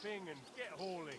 thing and get hauling.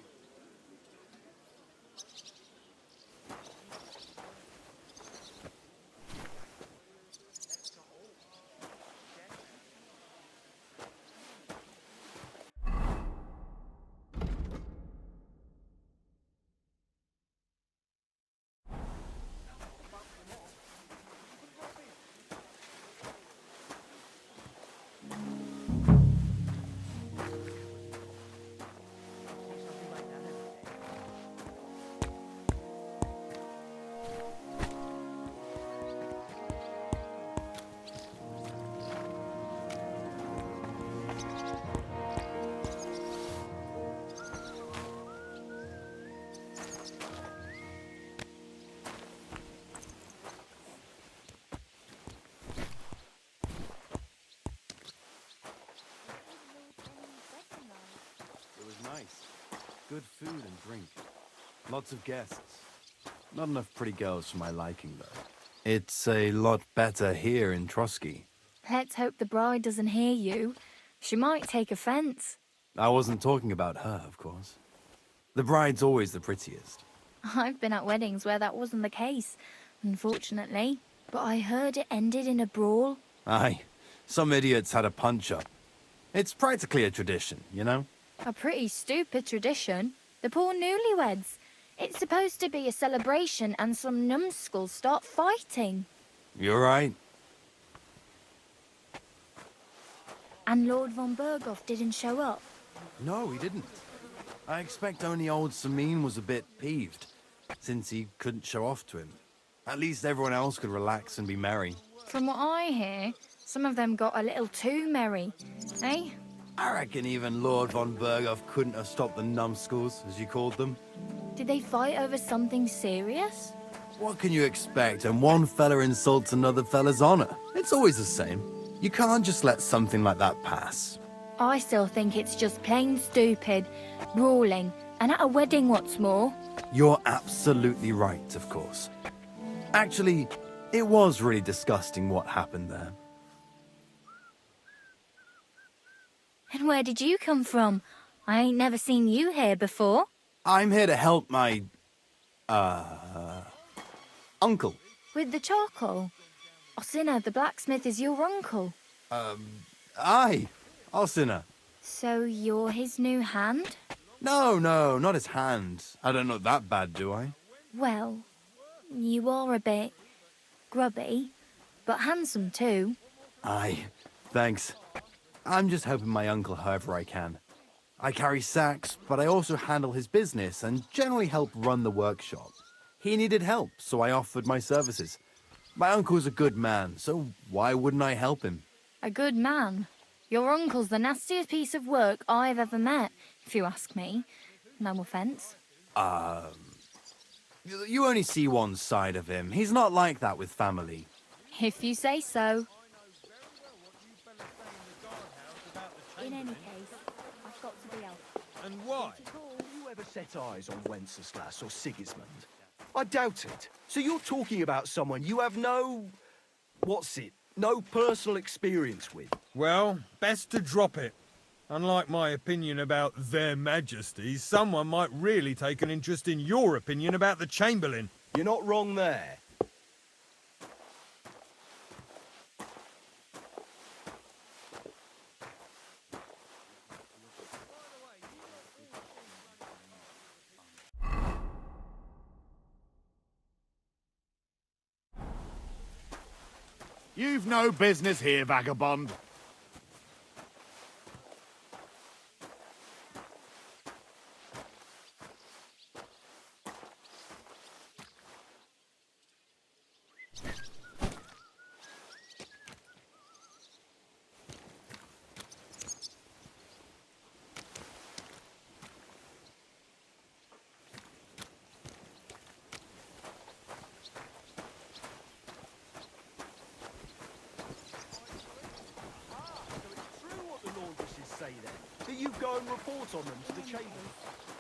It was nice. Good food and drink. Lots of guests. Not enough pretty girls for my liking, though. It's a lot better here in Trotsky. Let's hope the bride doesn't hear you. She might take offense. I wasn't talking about her, of course. The bride's always the prettiest. I've been at weddings where that wasn't the case, unfortunately. But I heard it ended in a brawl. Aye, some idiots had a punch-up. It's practically a tradition, you know? A pretty stupid tradition. The poor newlyweds. It's supposed to be a celebration and some numbskulls start fighting. You're right. And Lord von Berghoff didn't show up. No, he didn't. I expect only old Samin was a bit peeved, since he couldn't show off to him. At least everyone else could relax and be merry. From what I hear, some of them got a little too merry, eh? I reckon even Lord von Berghoff couldn't have stopped the numbskulls, as you called them. Did they fight over something serious? What can you expect when one fella insults another fella's honor? It's always the same. You can't just let something like that pass. I still think it's just plain stupid, brawling, and at a wedding what's more. You're absolutely right, of course. Actually, it was really disgusting what happened there. And where did you come from? I ain't never seen you here before. I'm here to help my... uncle. With the charcoal? Osina, the blacksmith, is your uncle. Aye, Osina. So you're his new hand? No, not his hand. I don't look that bad, do I? Well, you are a bit grubby, but handsome too. Aye, thanks. I'm just helping my uncle however I can. I carry sacks, but I also handle his business and generally help run the workshop. He needed help, so I offered my services. My uncle's a good man, so why wouldn't I help him? A good man? Your uncle's the nastiest piece of work I've ever met, if you ask me. No offence. You only see one side of him. He's not like that with family. If you say so. In any case, I've got to be out. And why? You ever set eyes on Wenceslas or Sigismund? I doubt it. So you're talking about someone you have no... no personal experience with? Well, best to drop it. Unlike my opinion about their majesties, someone might really take an interest in your opinion about the Chamberlain. You're not wrong there. You've no business here, vagabond. That you go and report on them to the Chamber.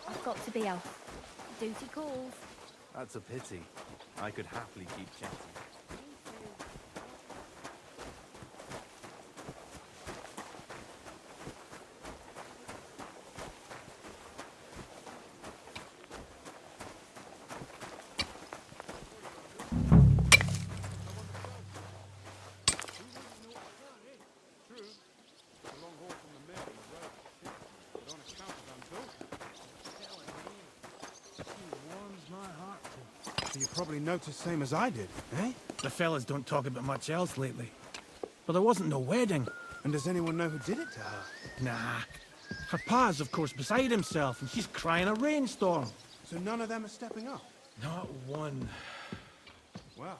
I've got to be off. Duty calls. That's a pity. I could happily keep chatting. So you probably noticed same as I did, eh? The fellas don't talk about much else lately. But there wasn't no wedding. And does anyone know who did it to her? Nah. Her pa's, of course, beside himself, and she's crying a rainstorm. So none of them are stepping up? Not one. Well,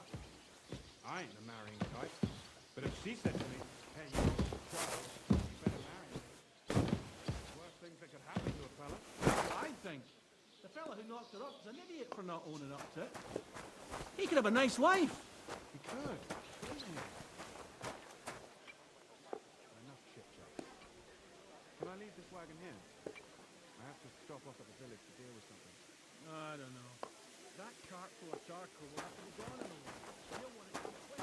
I ain't the marrying type. But if she said to me, hey, you want a child, you better marry me. Worst things that could happen to a fella. That's what I think. The fella who knocked her up is an idiot for not owning up to it. He could have a nice wife. He could, couldn't he? Enough chit-chat. Can I leave this wagon here? I have to stop off at the village to deal with something. I don't know. That cart full of charcoal will have to be gone in a while. You'll want it done quick.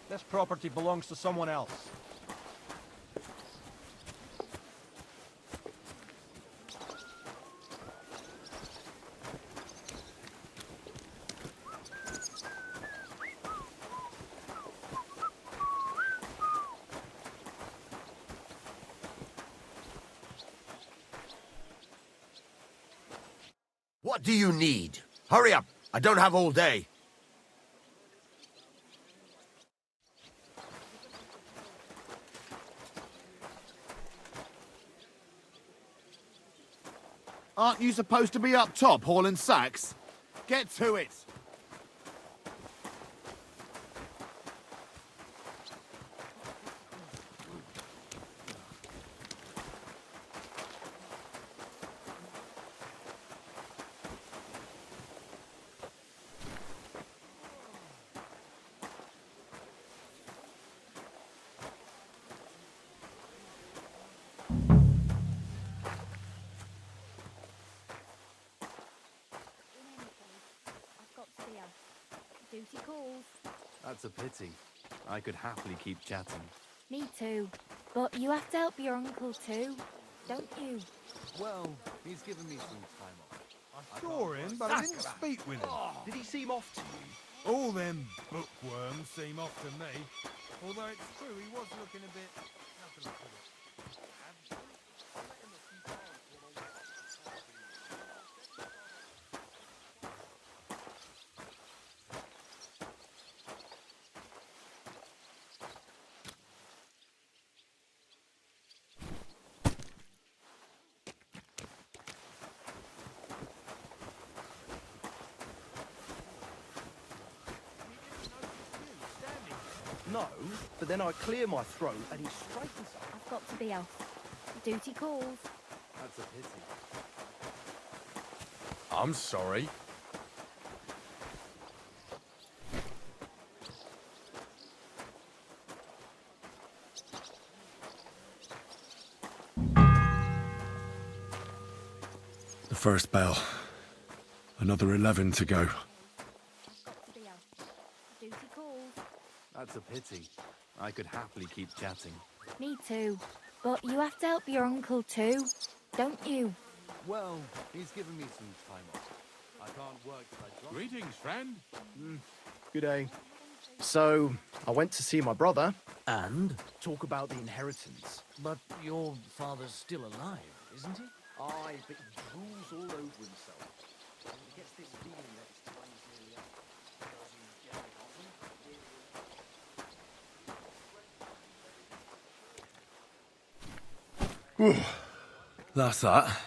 This property belongs to someone else. What do you need? Hurry up! I don't have all day. Aren't you supposed to be up top hauling sacks? Get to it! I've got to be off. Duty calls. That's a pity. I could happily keep chatting. Me too. But you have to help your uncle too, don't you? Well, he's given me some time off. I saw him, but I didn't speak with him. Did he seem off to you? All them bookworms seem off to me. Although it's true, he was looking a bit... How can I put it? No, but then I clear my throat and he straightens up. I've got to be off. Duty calls. That's a pity. I'm sorry. The first bell. Another 11 to go. I've got to be off. Duty calls. That's a pity. I could happily keep chatting. Me too. But you have to help your uncle too, don't you? Well, he's given me some time off. I can't work till I drop. Greetings, friend. Good day. So, I went to see my brother. And? Talk about the inheritance. But your father's still alive, isn't he? Aye, but he drools all over himself. And he gets this feeling that his time's nearly up. Does he get it often? That's that.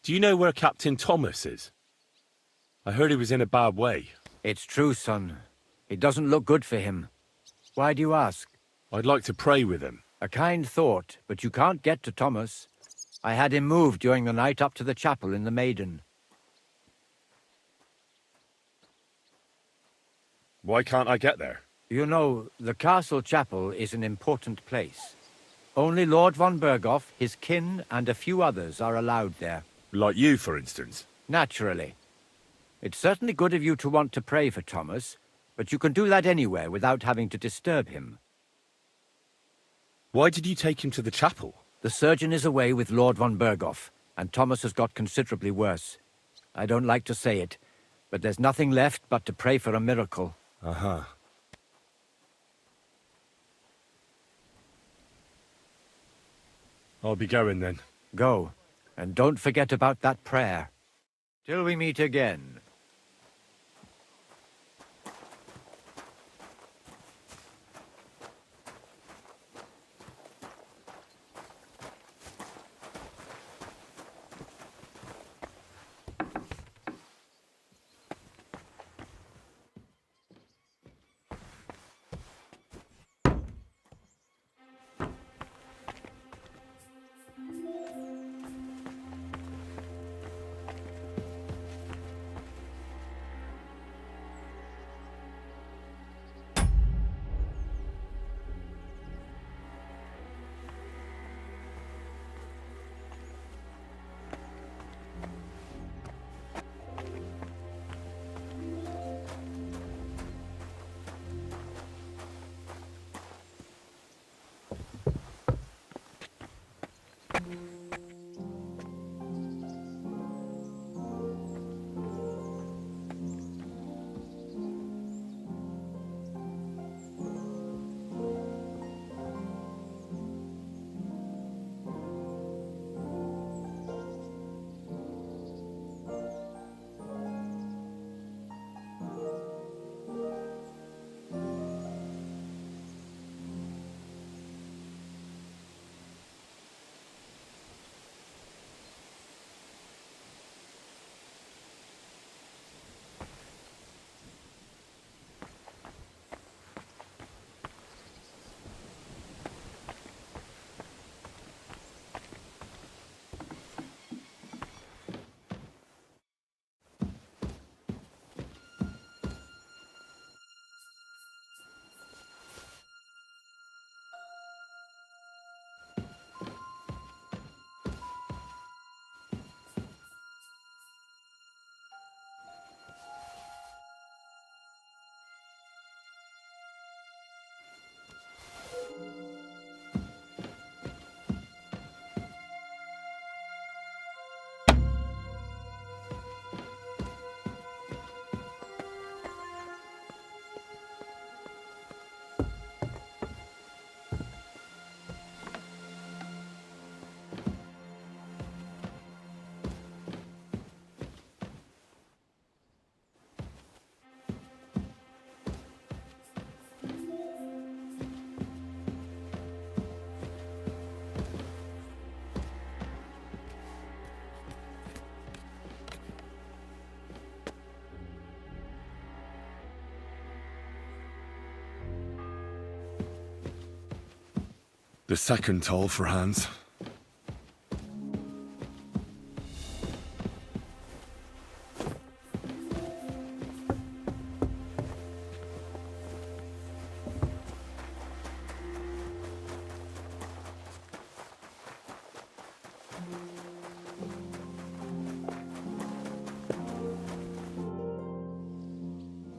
Do you know where Captain Thomas is? I heard he was in a bad way. It's true, son. It doesn't look good for him. Why do you ask? I'd like to pray with him. A kind thought, but you can't get to Thomas. I had him moved during the night up to the chapel in the Maiden. Why can't I get there? You know, the castle chapel is an important place. Only Lord von Berghoff, his kin, and a few others are allowed there. Like you, for instance. Naturally. It's certainly good of you to want to pray for Thomas, but you can do that anywhere without having to disturb him. Why did you take him to the chapel? The surgeon is away with Lord von Berghoff, and Thomas has got considerably worse. I don't like to say it, but there's nothing left but to pray for a miracle. Uh-huh. I'll be going then. Go, and don't forget about that prayer. Till we meet again. The second toll for Hans.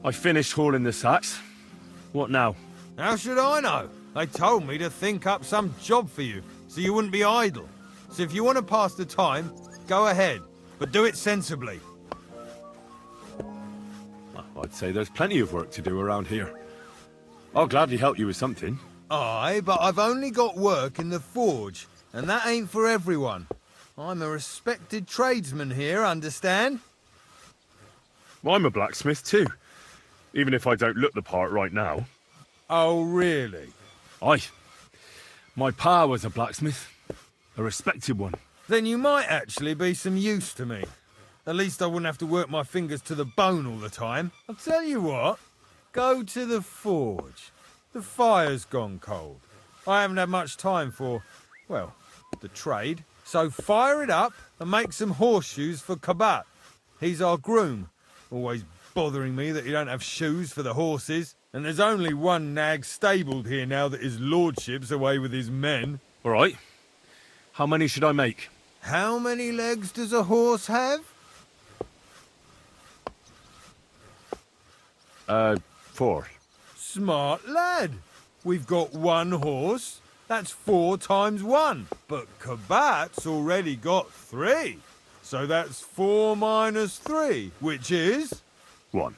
I finished hauling the sacks. What now? How should I know? They told me to think up some job for you, so you wouldn't be idle. So if you want to pass the time, go ahead, but do it sensibly. Well, I'd say there's plenty of work to do around here. I'll gladly help you with something. Aye, but I've only got work in the forge, and that ain't for everyone. I'm a respected tradesman here, understand? Well, I'm a blacksmith too, even if I don't look the part right now. Oh, really? Aye. My pa was a blacksmith. A respected one. Then you might actually be some use to me. At least I wouldn't have to work my fingers to the bone all the time. I'll tell you what, go to the forge. The fire's gone cold. I haven't had much time for, well, the trade. So fire it up and make some horseshoes for Kabat. He's our groom. Always bothering me that you don't have shoes for the horses. And there's only one nag stabled here now that his lordship's away with his men. All right. How many should I make? How many legs does a horse have? 4. Smart lad. We've got one horse. That's 4 times 1. But Kabat's already got 3. So that's 4 minus 3, which is... 1.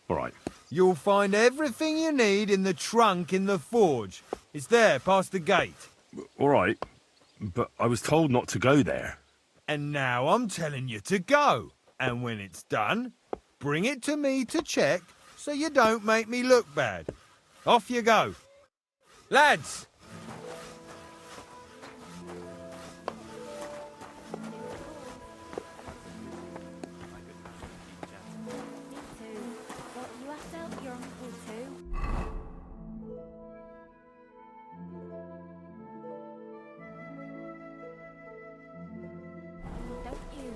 All right. You'll find everything you need in the trunk in the forge. It's there, past the gate. All right. But I was told not to go there. And now I'm telling you to go. And when it's done, bring it to me to check so you don't make me look bad. Off you go. Lads! But you have to help your uncle too. Don't you?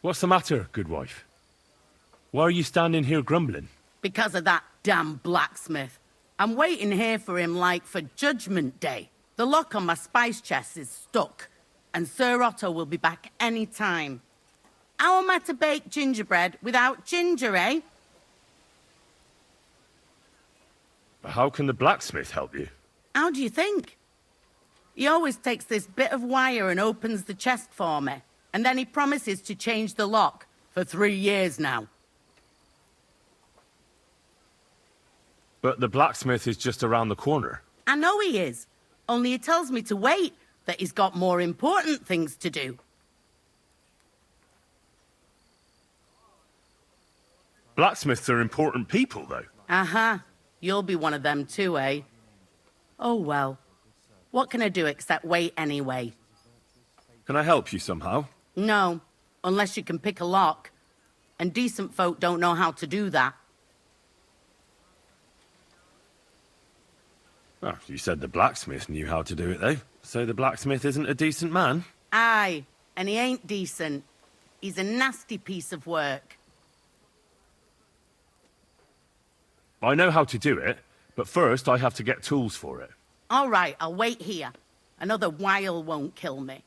What's the matter, good wife? Why are you standing here grumbling? Because of that damn blacksmith. I'm waiting here for him like for Judgment Day. The lock on my spice chest is stuck, and Sir Otto will be back any time. How am I to bake gingerbread without ginger, eh? How can the blacksmith help you? How do you think? He always takes this bit of wire and opens the chest for me, and then he promises to change the lock for 3 years now. But the blacksmith is just around the corner. I know he is, only he tells me to wait, that he's got more important things to do. Blacksmiths are important people, though. Uh-huh. You'll be one of them too, eh? Oh, well. What can I do except wait anyway? Can I help you somehow? No, unless you can pick a lock. And decent folk don't know how to do that. Well, you said the blacksmith knew how to do it, though. So the blacksmith isn't a decent man? Aye, and he ain't decent. He's a nasty piece of work. I know how to do it, but first I have to get tools for it. All right, I'll wait here. Another while won't kill me.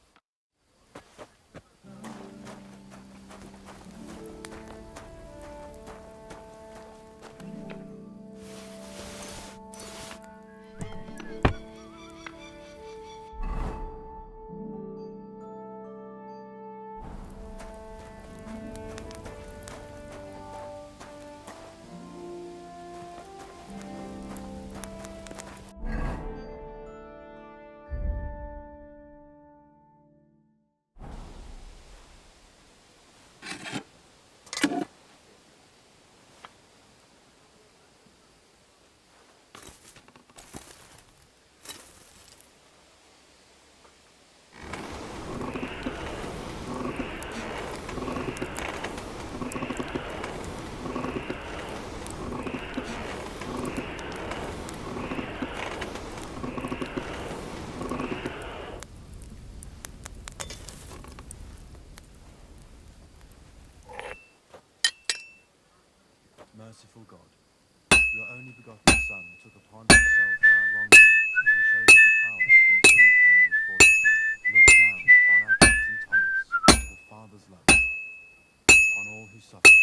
merciful God, your only begotten Son took upon himself our wrongdoings and showed us the power of enduring pain for it. Look down upon our Captain Thomas with a father's love, upon all who suffer,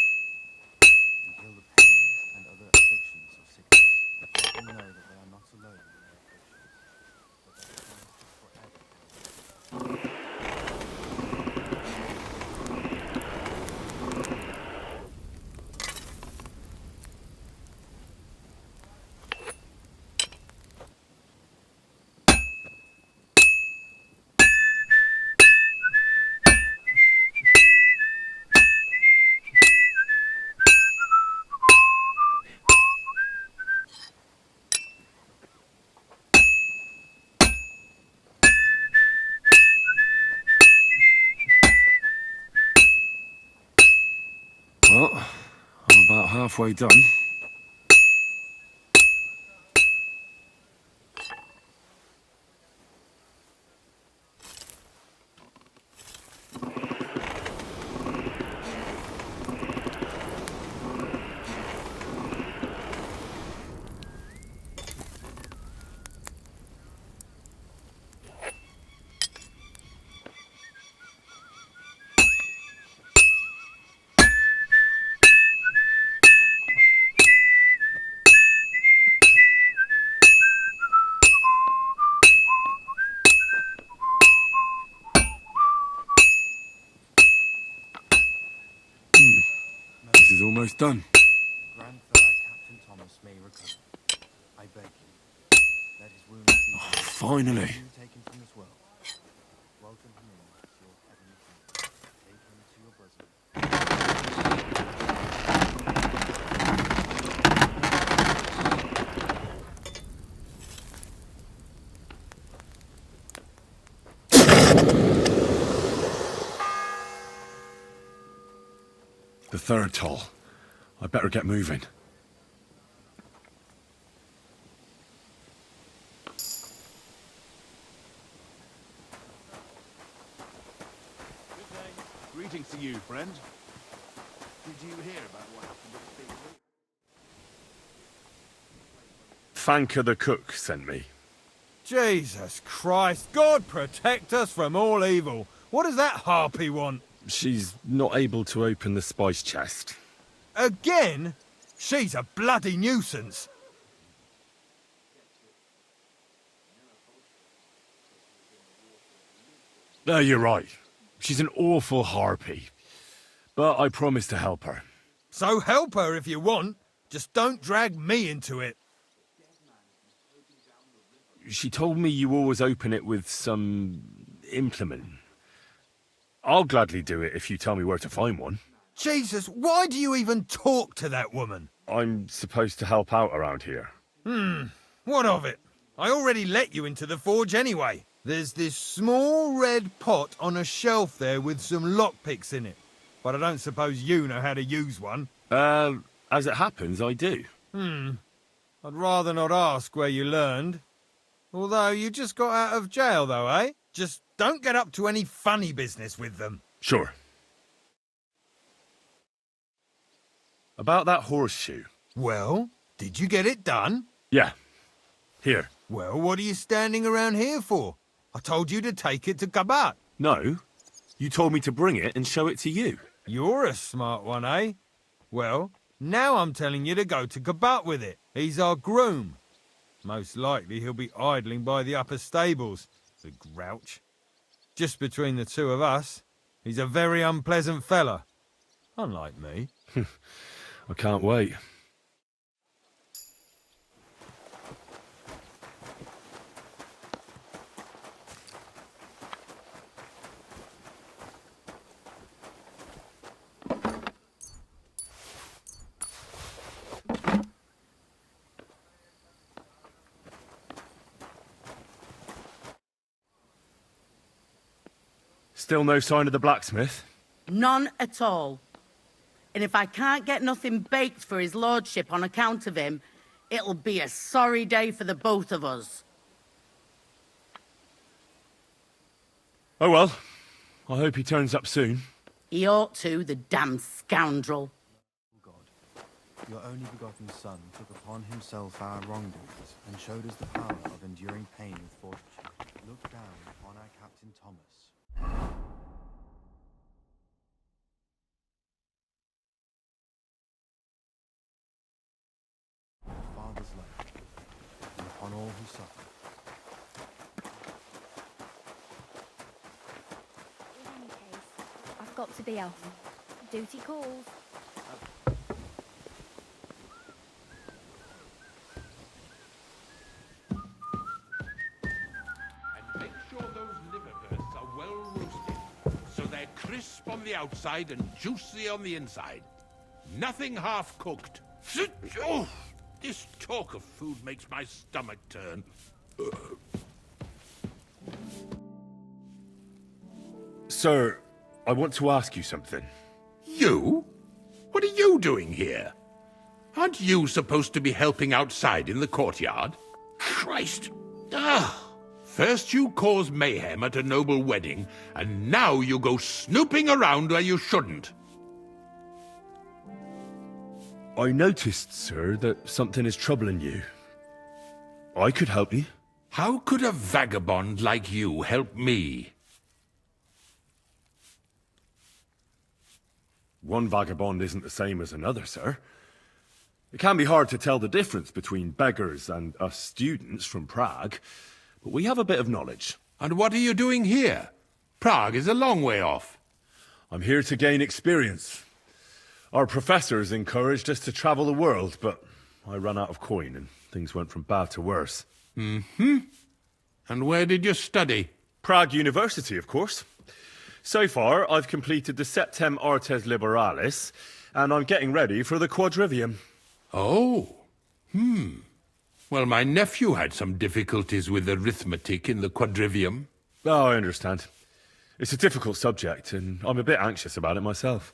and heal the pains and other afflictions of sickness. Let them know that they are not alone in their afflictions, but that Christ is forever their Lord. Well, I'm about halfway done. This is almost done. Grant that our Captain Thomas may recover. I beg you, let his wounds be healed. Finally. You taken from this world. Welcome him in to your heavenly kingdom. Take him to your bosom. The third toll. I better get moving. Greetings to you, friend. Did you hear about what happened at the big room? Fanka the cook sent me. Jesus Christ, God protect us from all evil. What does that harpy want? She's not able to open the spice chest. Again? She's a bloody nuisance. No, you're right. She's an awful harpy. But I promise to help her. So help her if you want. Just don't drag me into it. She told me you always open it with some implement. I'll gladly do it if you tell me where to find one. Jesus, why do you even talk to that woman? I'm supposed to help out around here. What of it? I already let you into the forge anyway. There's this small red pot on a shelf there with some lockpicks in it. But I don't suppose you know how to use one. As it happens, I do. I'd rather not ask where you learned. Although you just got out of jail though, eh? Just don't get up to any funny business with them. Sure. About that horseshoe. Well, did you get it done? Yeah. Here. Well, what are you standing around here for? I told you to take it to Kabat. No. You told me to bring it and show it to you. You're a smart one, eh? Well, now I'm telling you to go to Kabat with it. He's our groom. Most likely he'll be idling by the upper stables, the grouch. Just between the two of us, he's a very unpleasant fella. Unlike me. I can't wait. Still no sign of the blacksmith? None at all. And if I can't get nothing baked for his lordship on account of him, it'll be a sorry day for the both of us. Oh well. I hope he turns up soon. He ought to, the damn scoundrel. God, Your only begotten Son took upon himself our wrongdoings and showed us the power of enduring pain with fortitude. Look down upon our Captain Thomas. Father's love, and upon all who suffer. In any case, I've got to be off. Duty calls. And make sure those liverwursts are well roasted, so they're crisp on the outside and juicy on the inside. Nothing half-cooked. Oh, this talk of food makes my stomach turn. Sir, I want to ask you something. You? What are you doing here? Aren't you supposed to be helping outside in the courtyard? Christ! Ah! First you cause mayhem at a noble wedding, and now you go snooping around where you shouldn't. I noticed, sir, that something is troubling you. I could help you. How could a vagabond like you help me? One vagabond isn't the same as another, sir. It can be hard to tell the difference between beggars and us students from Prague, but we have a bit of knowledge. And what are you doing here? Prague is a long way off. I'm here to gain experience. Our professors encouraged us to travel the world, but I ran out of coin and things went from bad to worse. Mm-hmm. And where did you study? Prague University, of course. So far, I've completed the Septem Artes Liberalis, and I'm getting ready for the Quadrivium. Oh. Well, my nephew had some difficulties with arithmetic in the Quadrivium. Oh, I understand. It's a difficult subject, and I'm a bit anxious about it myself.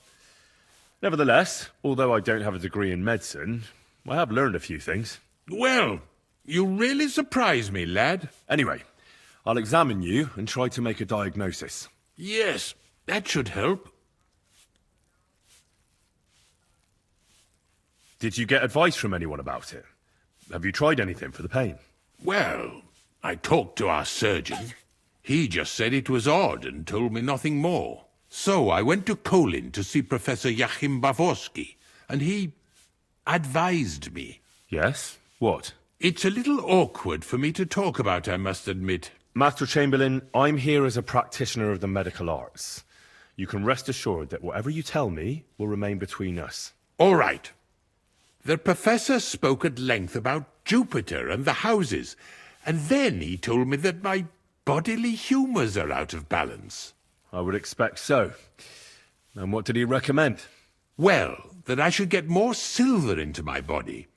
Nevertheless, although I don't have a degree in medicine, I have learned a few things. Well, you really surprise me, lad. Anyway, I'll examine you and try to make a diagnosis. Yes, that should help. Did you get advice from anyone about it? Have you tried anything for the pain? Well, I talked to our surgeon. He just said it was odd and told me nothing more. So I went to Kolin to see Professor Joachim Bavorsky, and he advised me. Yes? What? It's a little awkward for me to talk about, I must admit. Master Chamberlain, I'm here as a practitioner of the medical arts. You can rest assured that whatever you tell me will remain between us. All right. The professor spoke at length about Jupiter and the houses, and then he told me that my bodily humours are out of balance. I would expect so. And what did he recommend? Well, that I should get more silver into my body.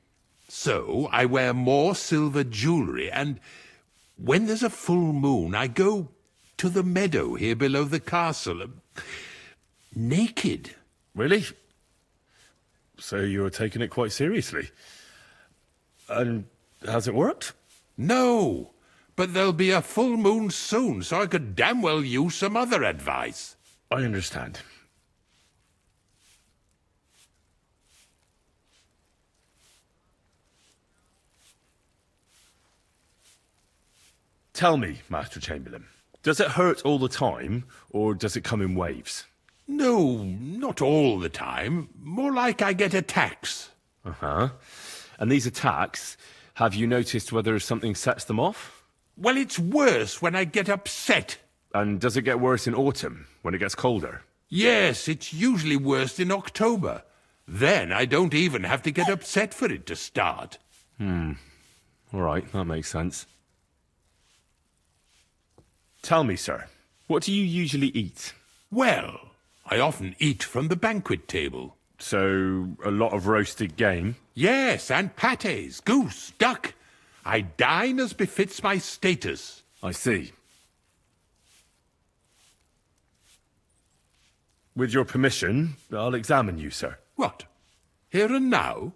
So I wear more silver jewellery, and when there's a full moon, I go to the meadow here below the castle, naked. Really? So you're taking it quite seriously. And has it worked? No, but there'll be a full moon soon, so I could damn well use some other advice. I understand. Tell me, Master Chamberlain, does it hurt all the time, or does it come in waves? No, not all the time. More like I get attacks. Uh-huh. And these attacks, have you noticed whether something sets them off? Well, it's worse when I get upset. And does it get worse in autumn, when it gets colder? Yes, it's usually worst in October. Then I don't even have to get upset for it to start. All right, that makes sense. Tell me, sir, what do you usually eat? Well, I often eat from the banquet table. So, a lot of roasted game? Yes, and pâtés, goose, duck. I dine as befits my status. I see. With your permission, I'll examine you, sir. What? Here and now?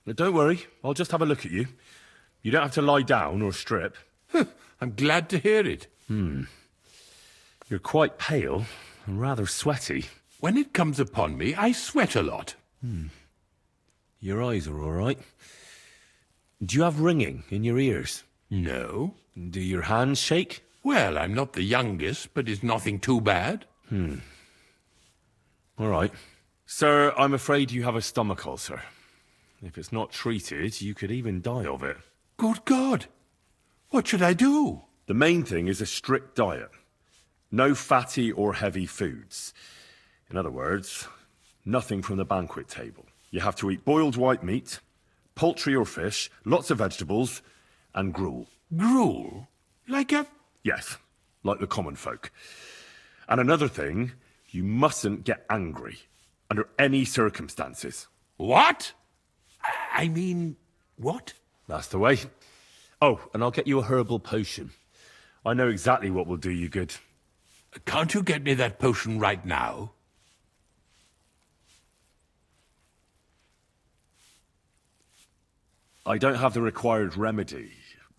Don't worry, I'll just have a look at you. You don't have to lie down or strip. I'm glad to hear it. You're quite pale and rather sweaty. When it comes upon me, I sweat a lot. Your eyes are all right. Do you have ringing in your ears? No. Do your hands shake? Well, I'm not the youngest, but it's nothing too bad. All right. Sir, I'm afraid you have a stomach ulcer. If it's not treated, you could even die of it. Good God! What should I do? The main thing is a strict diet. No fatty or heavy foods. In other words, nothing from the banquet table. You have to eat boiled white meat, poultry or fish, lots of vegetables, and gruel. Gruel? Like a... Yes, like the common folk. And another thing, you mustn't get angry, under any circumstances. What? I mean, what? That's the way. Oh, and I'll get you a herbal potion. I know exactly what will do you good. Can't you get me that potion right now? I don't have the required remedy,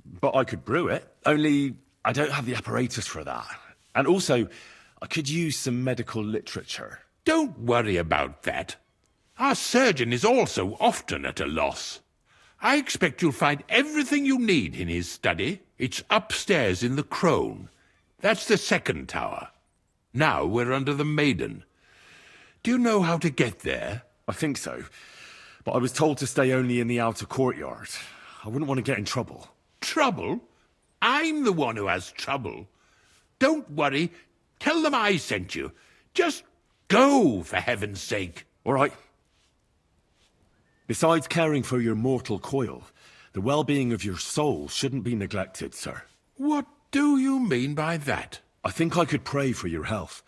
but I could brew it. Only, I don't have the apparatus for that. And also, I could use some medical literature. Don't worry about that. Our surgeon is also often at a loss. I expect you'll find everything you need in his study. It's upstairs in the Crone. That's the second tower. Now we're under the Maiden. Do you know how to get there? I think so. But I was told to stay only in the outer courtyard. I wouldn't want to get in trouble. Trouble? I'm the one who has trouble. Don't worry. Tell them I sent you. Just go, for heaven's sake. All right. Besides caring for your mortal coil, the well-being of your soul shouldn't be neglected, sir. What do you mean by that? I think I could pray for your health.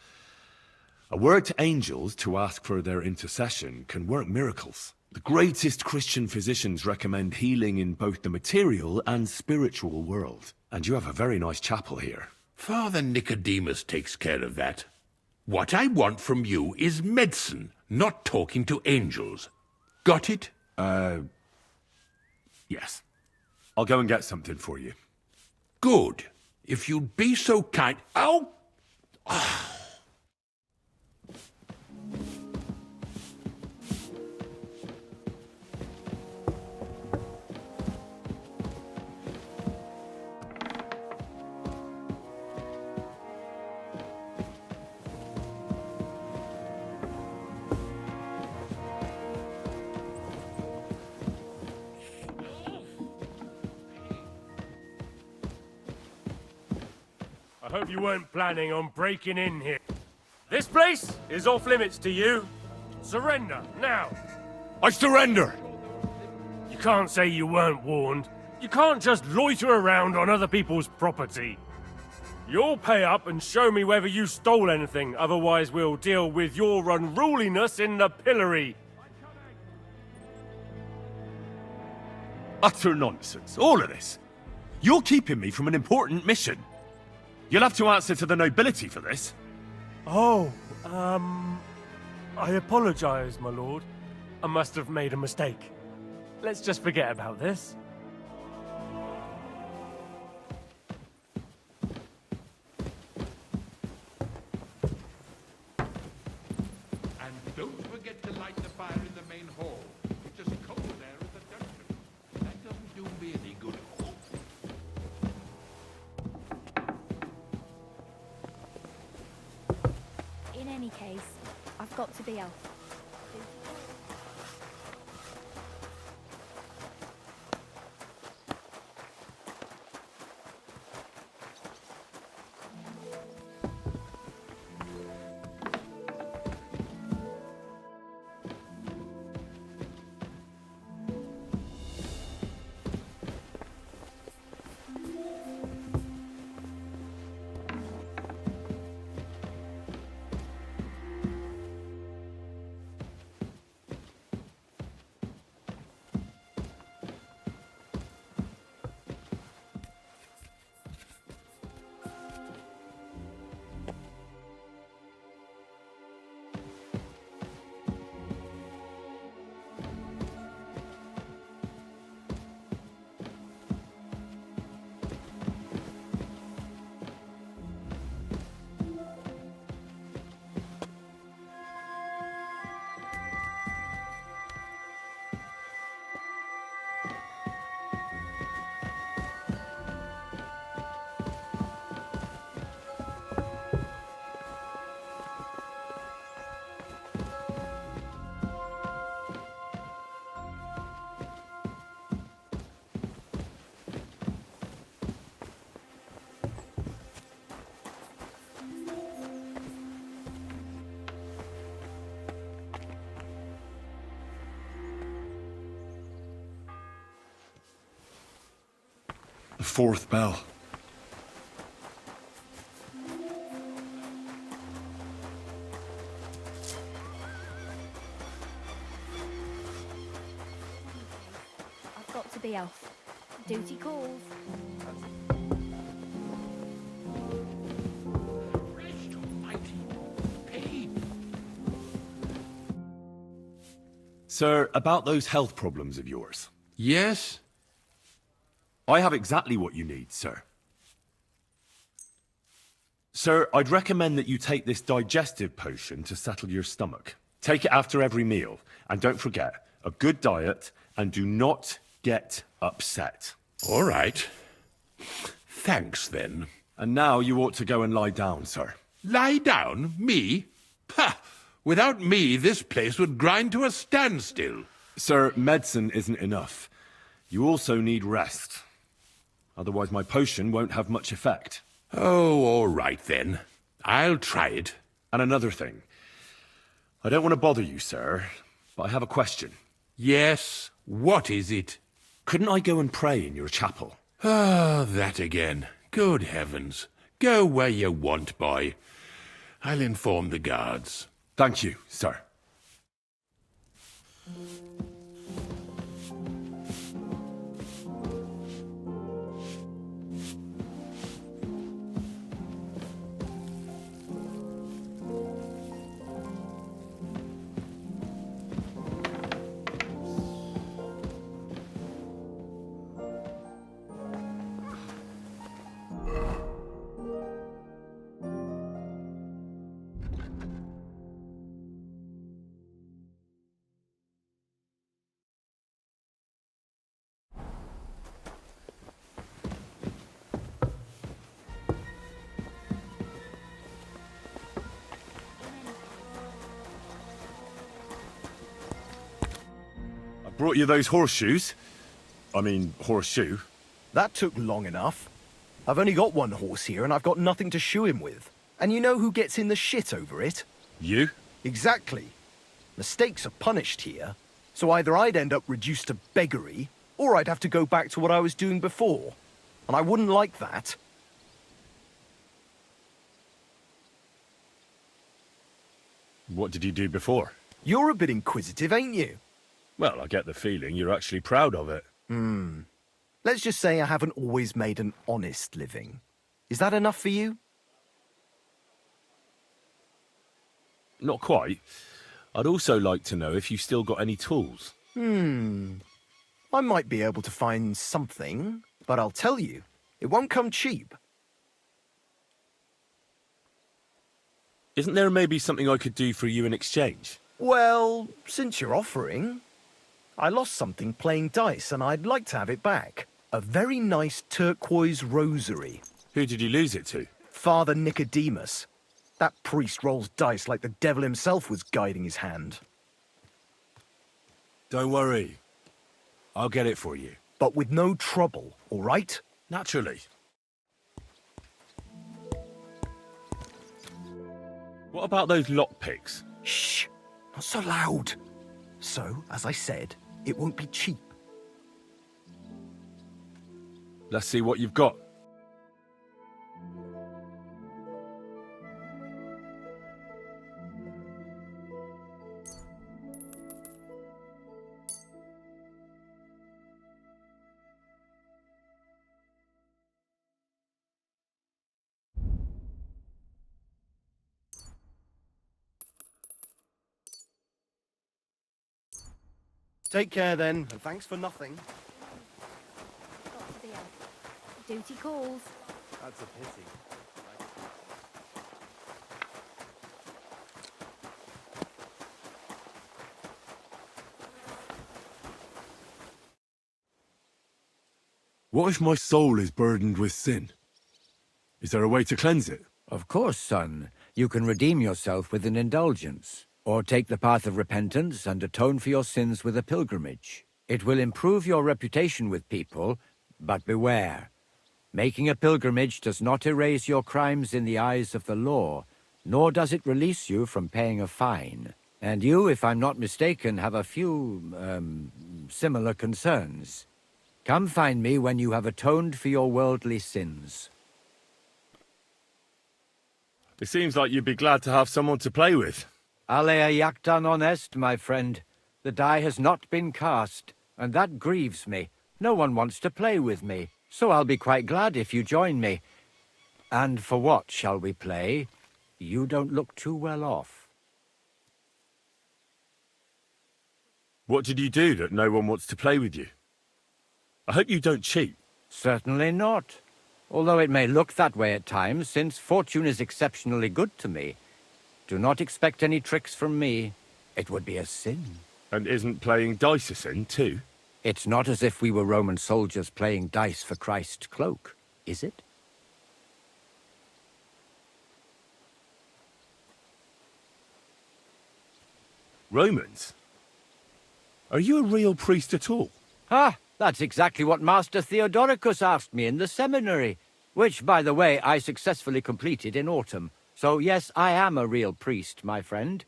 A word to angels to ask for their intercession can work miracles. The greatest Christian physicians recommend healing in both the material and spiritual world. And you have a very nice chapel here. Father Nicodemus takes care of that. What I want from you is medicine, not talking to angels. Got it? Yes. I'll go and get something for you. Good. If you'd be so kind... Oh! I hope you weren't planning on breaking in here. This place is off limits to you. Surrender, now. I surrender! You can't say you weren't warned. You can't just loiter around on other people's property. You'll pay up and show me whether you stole anything, otherwise we'll deal with your unruliness in the pillory. Utter nonsense, all of this. You're keeping me from an important mission. You'll have to answer to the nobility for this. Oh, I apologize, my lord. I must have made a mistake. Let's just forget about this. And don't forget to light the fire in the main hall. It's as cold there as the dungeon. That doesn't do me any good. In any case, I've got to be off. The fourth bell. I've got to be off. Duty calls. Sir, about those health problems of yours. Yes? I have exactly what you need, sir. Sir, I'd recommend that you take this digestive potion to settle your stomach. Take it after every meal, and don't forget, a good diet, and do not get upset. All right. Thanks, then. And now you ought to go and lie down, sir. Lie down? Me? Pah! Without me, this place would grind to a standstill. Sir, medicine isn't enough. You also need rest. Otherwise my potion won't have much effect. Oh, all right then. I'll try it. And another thing. I don't want to bother you, sir, but I have a question. Yes? What is it? Couldn't I go and pray in your chapel? Ah, that again. Good heavens. Go where you want, boy. I'll inform the guards. Thank you, sir. Brought you those horseshoes. I mean, horseshoe. That took long enough. I've only got one horse here and I've got nothing to shoe him with. And you know who gets in the shit over it? You? Exactly. Mistakes are punished here. So either I'd end up reduced to beggary, or I'd have to go back to what I was doing before. And I wouldn't like that. What did you do before? You're a bit inquisitive, ain't you? Well, I get the feeling you're actually proud of it. Let's just say I haven't always made an honest living. Is that enough for you? Not quite. I'd also like to know if you still got any tools. I might be able to find something, but I'll tell you, it won't come cheap. Isn't there maybe something I could do for you in exchange? Well, since you're offering, I lost something playing dice and I'd like to have it back. A very nice turquoise rosary. Who did you lose it to? Father Nicodemus. That priest rolls dice like the devil himself was guiding his hand. Don't worry. I'll get it for you. But with no trouble, all right? Naturally. What about those lockpicks? Shh! Not so loud. So, as I said, it won't be cheap. Let's see what you've got. Take care then, and thanks for nothing. Got to be off. Duty calls. That's a pity. What if my soul is burdened with sin? Is there a way to cleanse it? Of course, son. You can redeem yourself with an indulgence, or take the path of repentance and atone for your sins with a pilgrimage. It will improve your reputation with people, but beware. Making a pilgrimage does not erase your crimes in the eyes of the law, nor does it release you from paying a fine. And you, if I'm not mistaken, have a few, similar concerns. Come find me when you have atoned for your worldly sins. It seems like you'd be glad to have someone to play with. Alea jactan honest, my friend. The die has not been cast, and that grieves me. No one wants to play with me, so I'll be quite glad if you join me. And for what shall we play? You don't look too well off. What did you do that no one wants to play with you? I hope you don't cheat. Certainly not. Although it may look that way at times, since fortune is exceptionally good to me. Do not expect any tricks from me. It would be a sin. And isn't playing dice a sin, too? It's not as if we were Roman soldiers playing dice for Christ's cloak, is it? Romans? Are you a real priest at all? Ah, that's exactly what Master Theodoricus asked me in the seminary, which, by the way, I successfully completed in autumn. So yes, I am a real priest, my friend.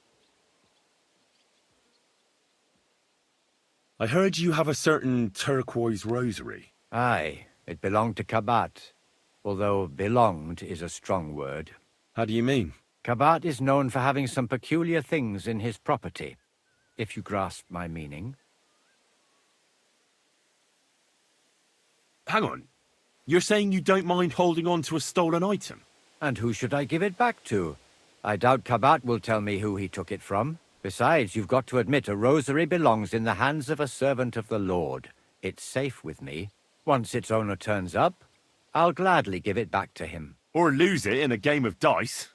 I heard you have a certain turquoise rosary. Aye, it belonged to Kabat, although belonged is a strong word. How do you mean? Kabat is known for having some peculiar things in his property, if you grasp my meaning. Hang on. You're saying you don't mind holding on to a stolen item? And who should I give it back to? I doubt Kabat will tell me who he took it from. Besides, you've got to admit a rosary belongs in the hands of a servant of the Lord. It's safe with me. Once its owner turns up, I'll gladly give it back to him. Or lose it in a game of dice?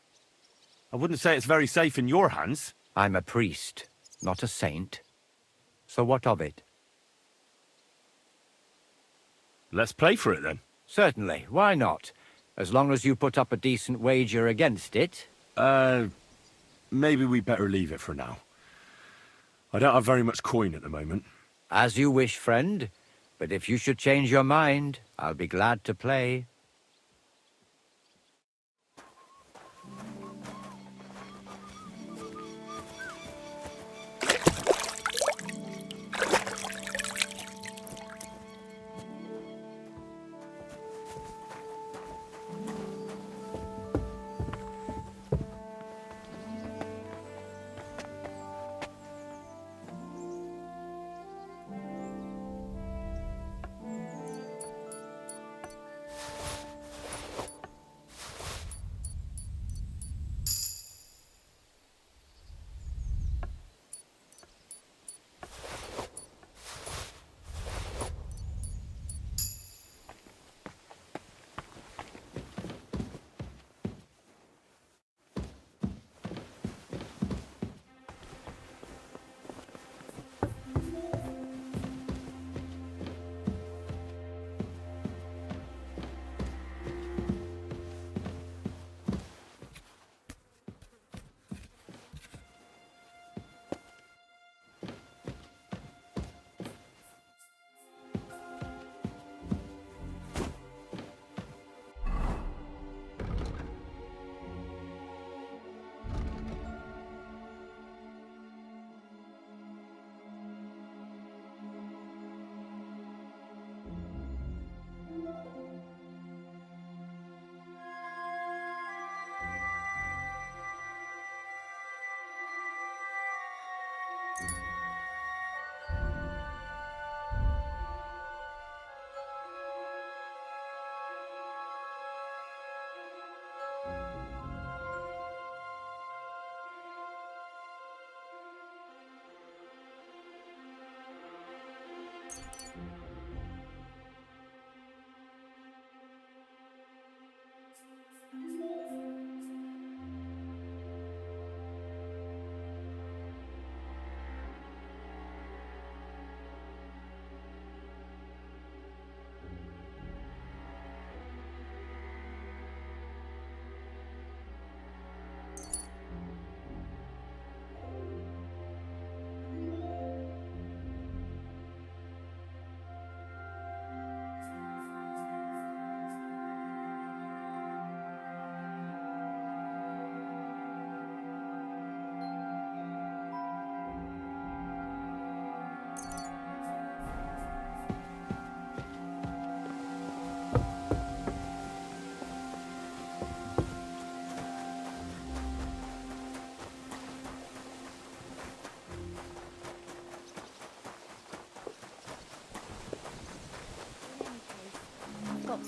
I wouldn't say it's very safe in your hands. I'm a priest, not a saint. So what of it? Let's play for it, then. Certainly, why not? As long as you put up a decent wager against it. Maybe we better leave it for now. I don't have very much coin at the moment. As you wish, friend. But if you should change your mind, I'll be glad to play.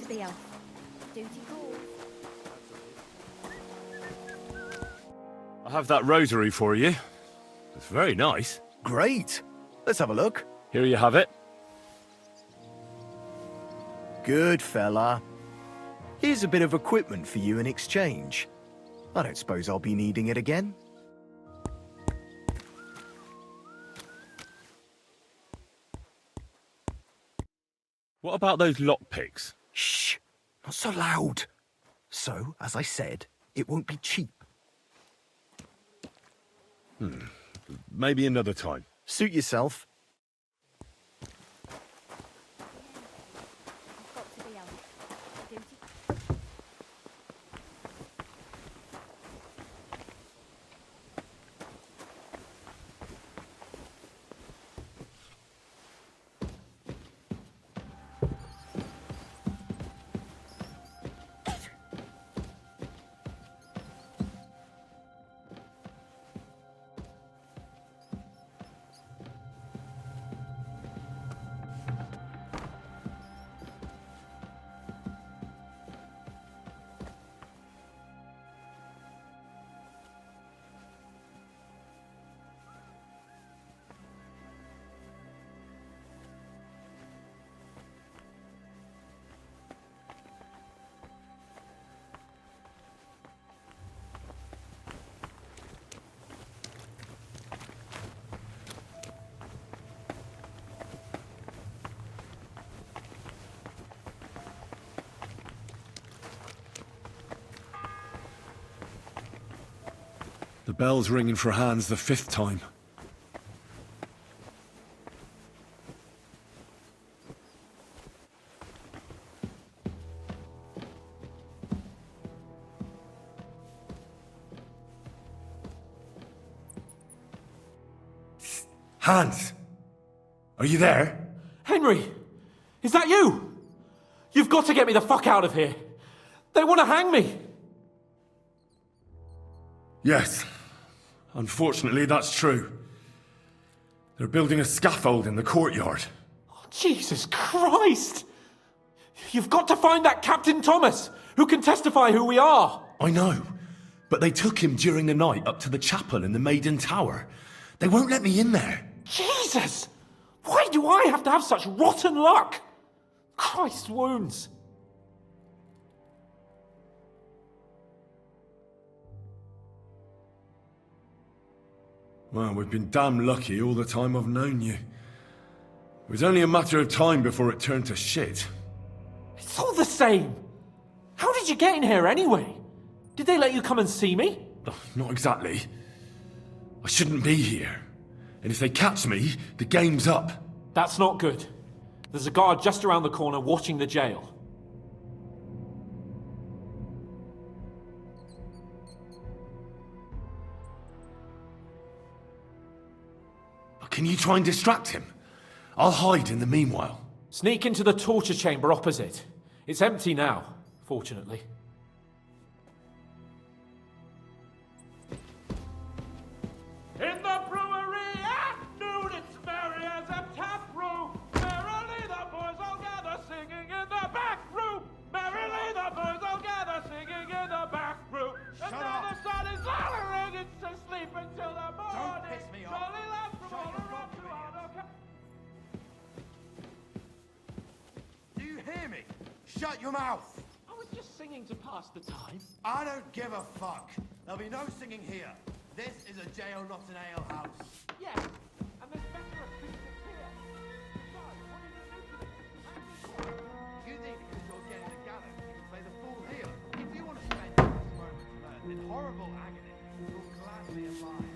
to be off. Duty calls. I have that rosary for you. It's very nice. Great. Let's have a look. Here you have it. Good fella. Here's a bit of equipment for you in exchange. I don't suppose I'll be needing it again. What about those lockpicks? Shh! Not so loud. So, as I said, it won't be cheap. Maybe another time. Suit yourself. Got to be off. Duty. The bell's ringing for Hans the 5th time. Hans! Are you there? Henry! Is that you? You've got to get me the fuck out of here. They want to hang me. Yes. Unfortunately, that's true. They're building a scaffold in the courtyard. Oh, Jesus Christ! You've got to find that Captain Thomas, who can testify who we are. I know, but they took him during the night up to the chapel in the Maiden Tower. They won't let me in there. Jesus! Why do I have to have such rotten luck? Christ wounds. Well, we've been damn lucky all the time I've known you. It was only a matter of time before it turned to shit. It's all the same. How did you get in here anyway? Did they let you come and see me? Oh, not exactly. I shouldn't be here. And if they catch me, the game's up. That's not good. There's a guard just around the corner watching the jail. Can you try and distract him? I'll hide in the meanwhile. Sneak into the torture chamber opposite. It's empty now, fortunately. In the brewery at noon, it's merry as a tap room. Merrily the boys all gather singing in the back room. Merrily the boys all gather singing in the back room. And now the sun is lowering, it's asleep until the morning. Don't piss me off. Jolly lads from all around you are Do you hear me? Shut your mouth! I was just singing to pass the time. I don't give a fuck. There'll be no singing here. This is a jail, not an ale house. Yes, and there's better acoustics here. Besides, what are you going to do to them? You think because you're getting the gallows, you can play the fool here. If you want to spend this moment to learn in horrible agony, you'll gladly abide.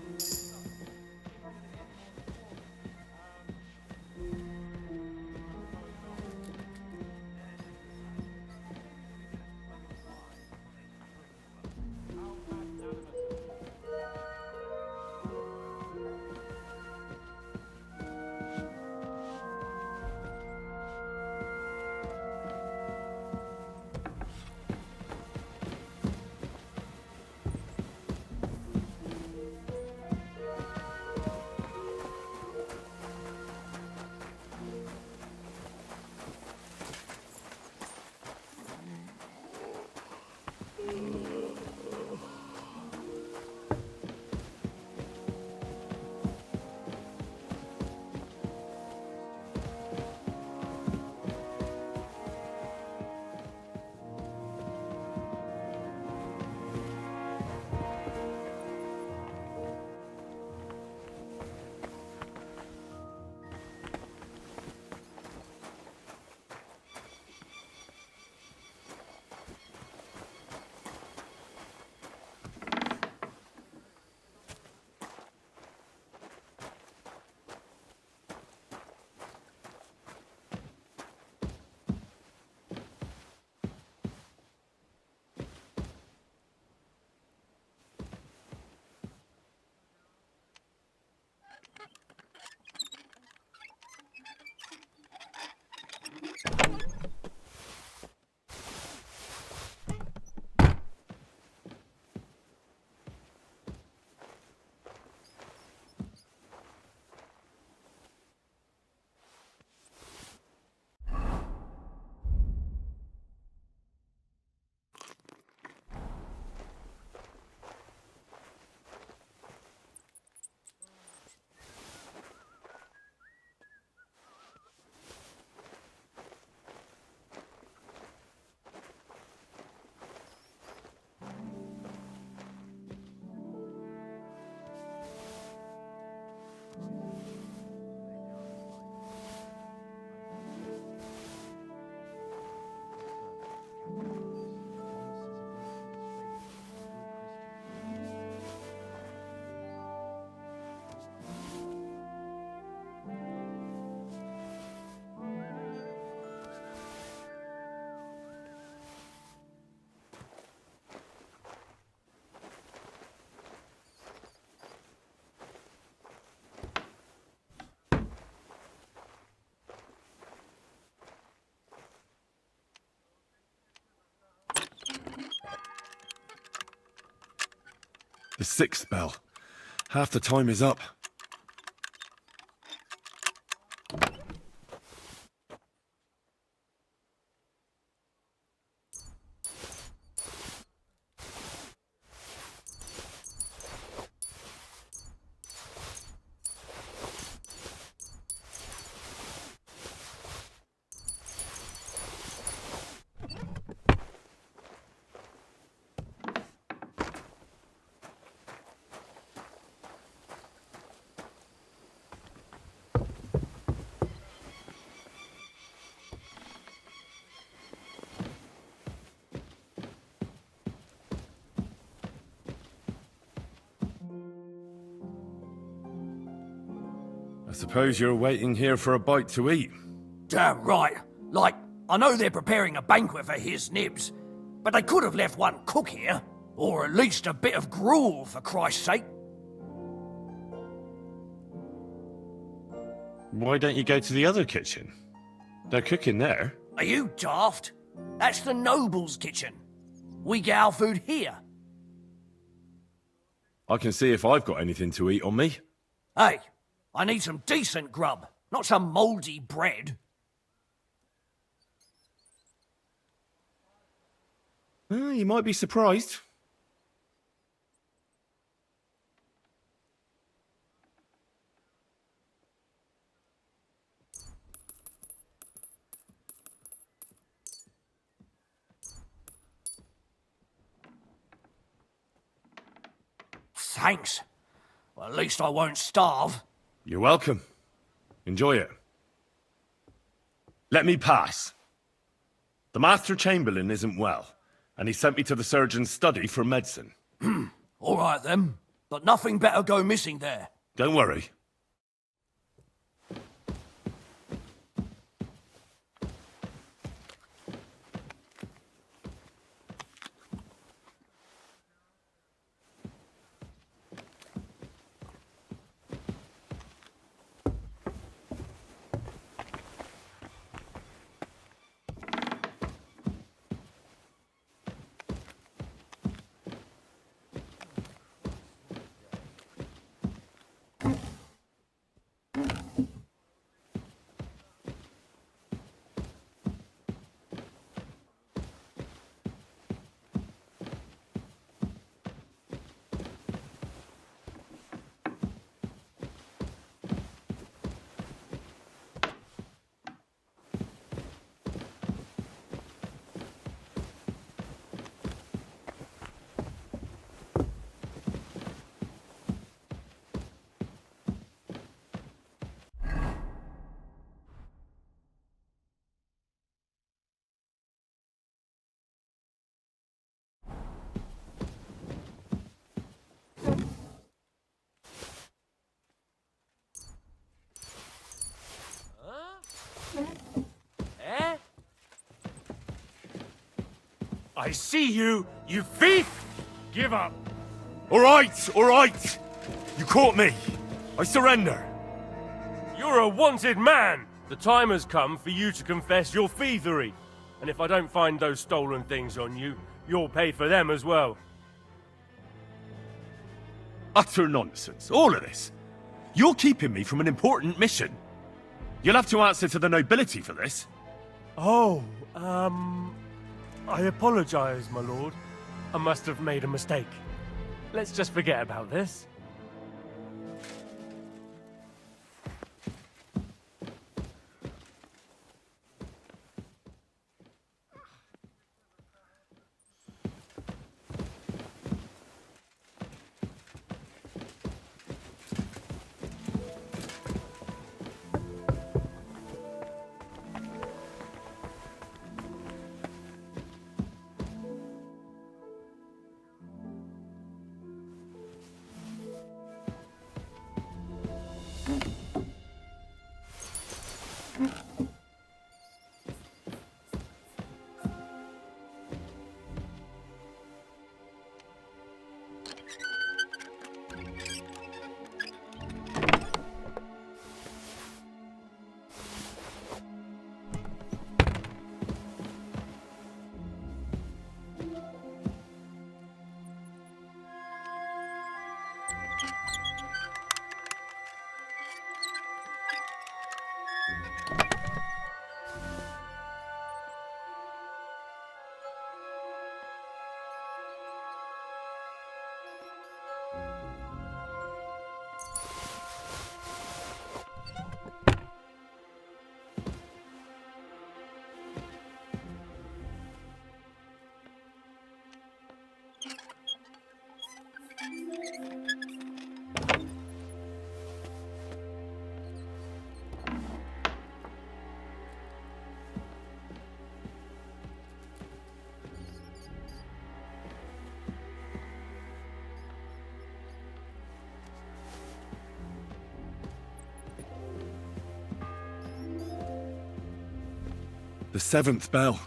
6th bell. Half the time is up. I suppose you're waiting here for a bite to eat. Damn right. Like, I know they're preparing a banquet for his nibs, but they could have left one cook here. Or at least a bit of gruel, for Christ's sake. Why don't you go to the other kitchen? They're cooking there. Are you daft? That's the noble's kitchen. We get our food here. I can see if I've got anything to eat on me. Hey, I need some decent grub, not some mouldy bread. You might be surprised. Thanks. Well, at least I won't starve. You're welcome. Enjoy it. Let me pass. The Master Chamberlain isn't well, and he sent me to the surgeon's study for medicine. All right then, but nothing better go missing there. Don't worry. I see you, you thief! Give up. All right. You caught me. I surrender. You're a wanted man! The time has come for you to confess your thievery. And if I don't find those stolen things on you, you'll pay for them as well. Utter nonsense, all of this. You're keeping me from an important mission. You'll have to answer to the nobility for this. Oh, I apologize, my lord. I must have made a mistake. Let's just forget about this. The 7th bell.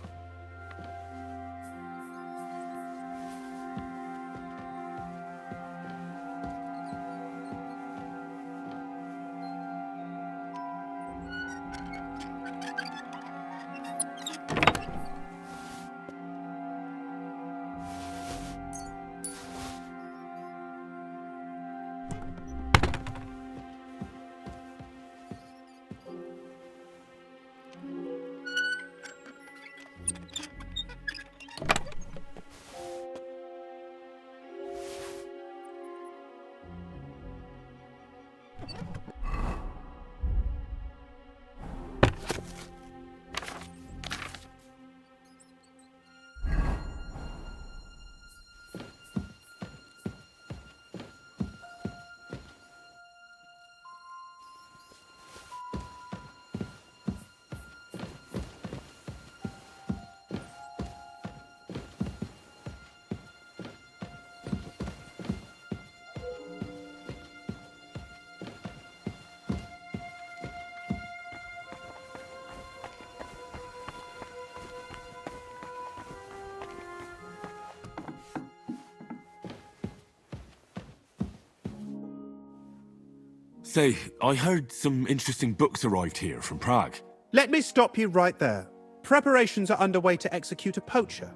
Say, I heard some interesting books arrived here from Prague. Let me stop you right there. Preparations are underway to execute a poacher.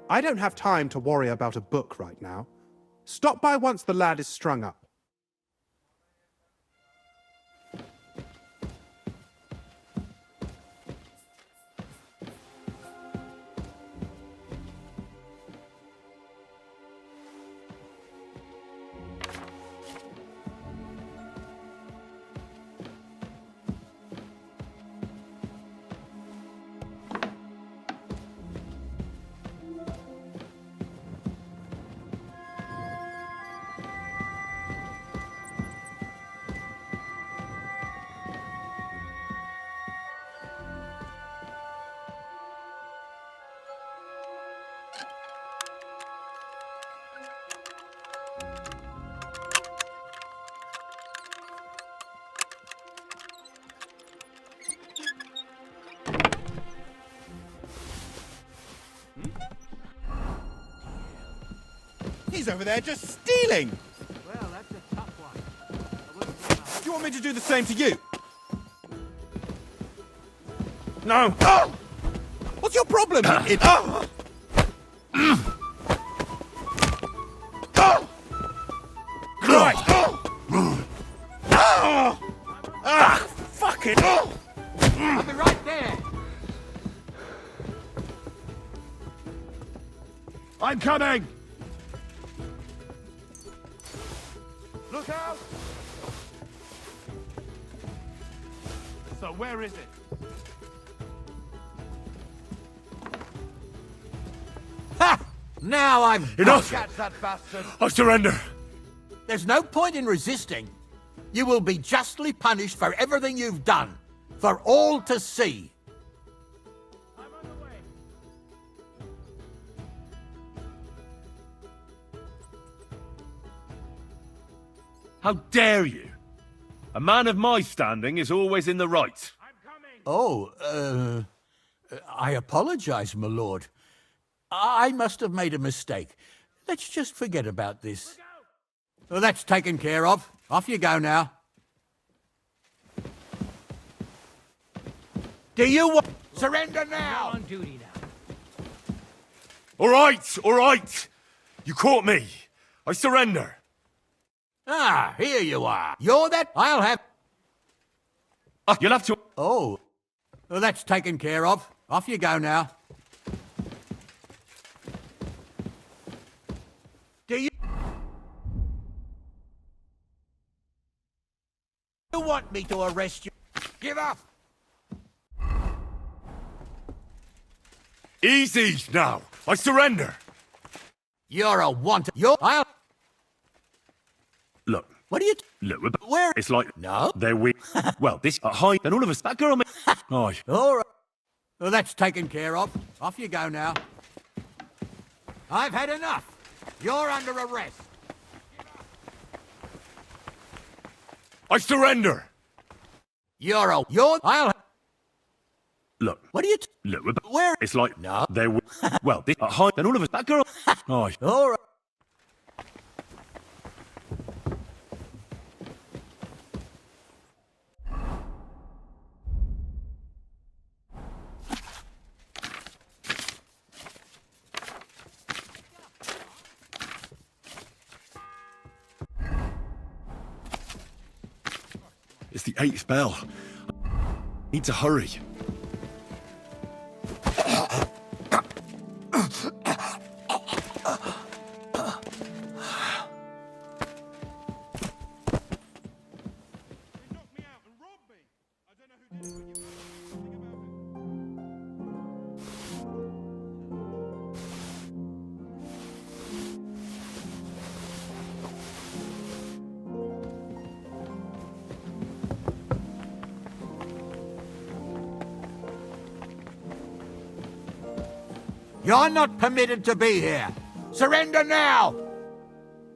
I don't have time to worry about a book right now. Stop by once the lad is strung up. He's over there just stealing! Well, that's a tough one. Do you want me to do the same to you? No! Oh! What's your problem, you idiot? Oh! Christ! Oh! Ah! Fuck it! I'll be right there. I'm coming! Look out! So where is it? Ha! Now I've Enough! catch that bastard. I surrender! There's no point in resisting. You will be justly punished for everything you've done, for all to see. How dare you? A man of my standing is always in the right. Oh, I apologize, my lord. I must have made a mistake. Let's just forget about this. Well, that's taken care of. Off you go now. Do you want... Surrender now! On duty now. All right! You caught me. I surrender. Ah, here you are. You're that... I'll have... You'll have to... Oh, well, that's taken care of. Off you go now. Do you want me to arrest you? Give up! Easy now. I surrender. You're a wanted... I'll... Look. What are you... Look, where... It's like... No? They're weak. Well, this... Hi. Then all of us... That girl... Aye. All right. Well, that's taken care of. Off you go now. I've had enough. You're under arrest. I surrender. You're... I'll... Look. What are you... Look, we're Where? It's like... No. There were... Well, this... Hi, then all of us... That girl... Oh, All right. it's the 8th bell. Need to hurry. You're not permitted to be here. Surrender now!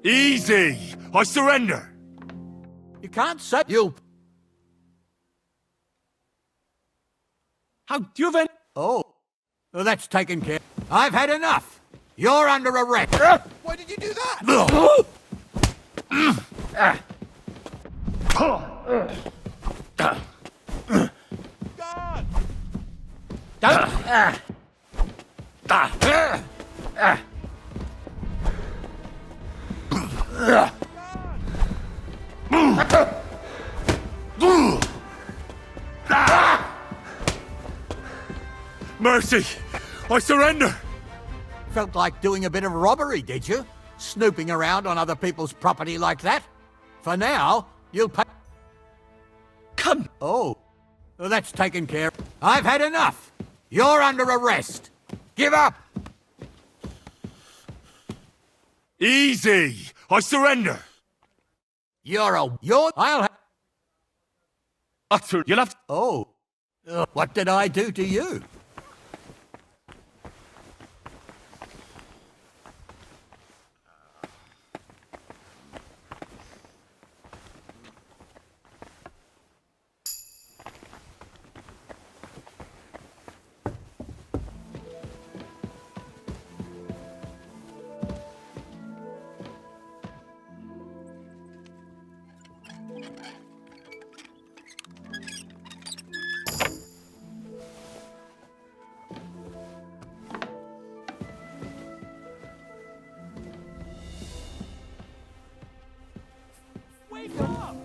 Easy! I surrender! You can't say you... How do you have any... Oh. Well, that's taken care. I've had enough. You're under arrest. Why did you do that? Mercy! I surrender! Felt like doing a bit of robbery, did you? Snooping around on other people's property like that? For now, you'll pay... Come! Oh. Well, that's taken care of. I've had enough. You're under arrest. Give up! Easy! I surrender! You're... I'll have... You'll have to... Oh. What did I do to you? Wake up!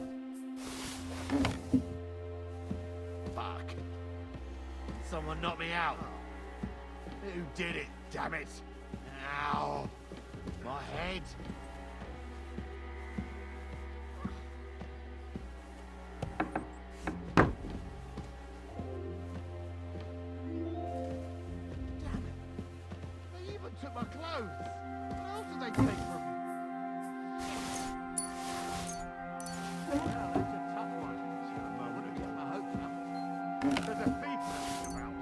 Fuck. Someone knocked me out. Who did it, damn it? Ow. My head. Damn it. They even took my clothes. What else did they take from me? Well, that's a tough one. I would have kept my hopes up. There's a thief about.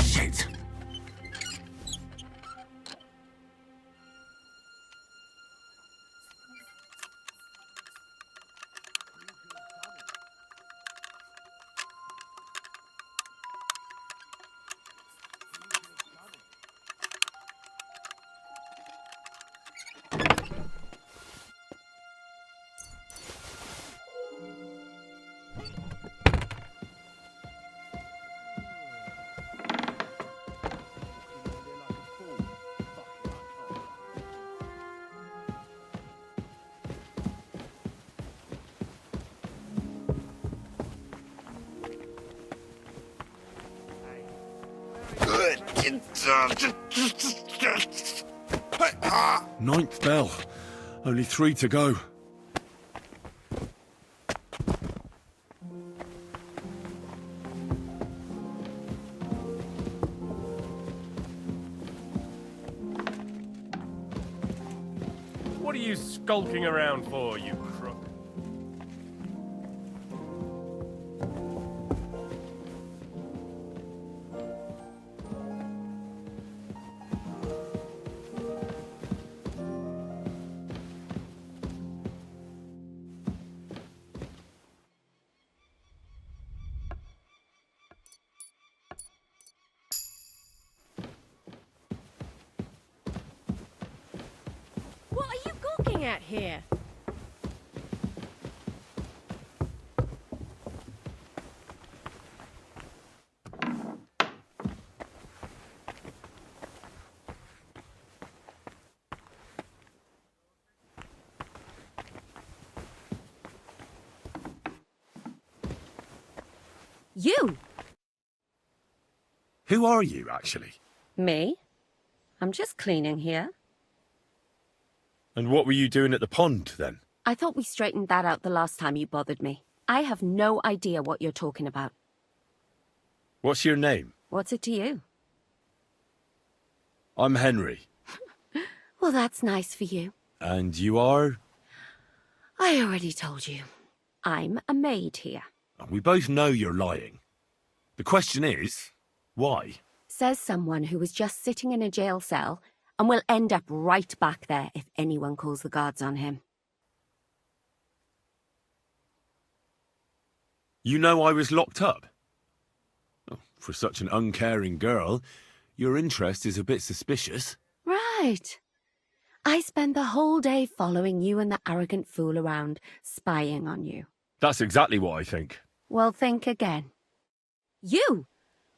Shit! Ninth bell. Only 3 to go. What are you skulking around for, you crook? What are you gawking at here? You? Who are you, actually? Me? I'm just cleaning here. And what were you doing at the pond, then? I thought we straightened that out the last time you bothered me. I have no idea what you're talking about. What's your name? What's it to you? I'm Henry. Well, that's nice for you. And you are? I already told you. I'm a maid here. We both know you're lying. The question is, why? Says someone who was just sitting in a jail cell and will end up right back there if anyone calls the guards on him. You know I was locked up? Oh, for such an uncaring girl, your interest is a bit suspicious. Right. I spend the whole day following you and the arrogant fool around, spying on you. That's exactly what I think. Well, think again. You?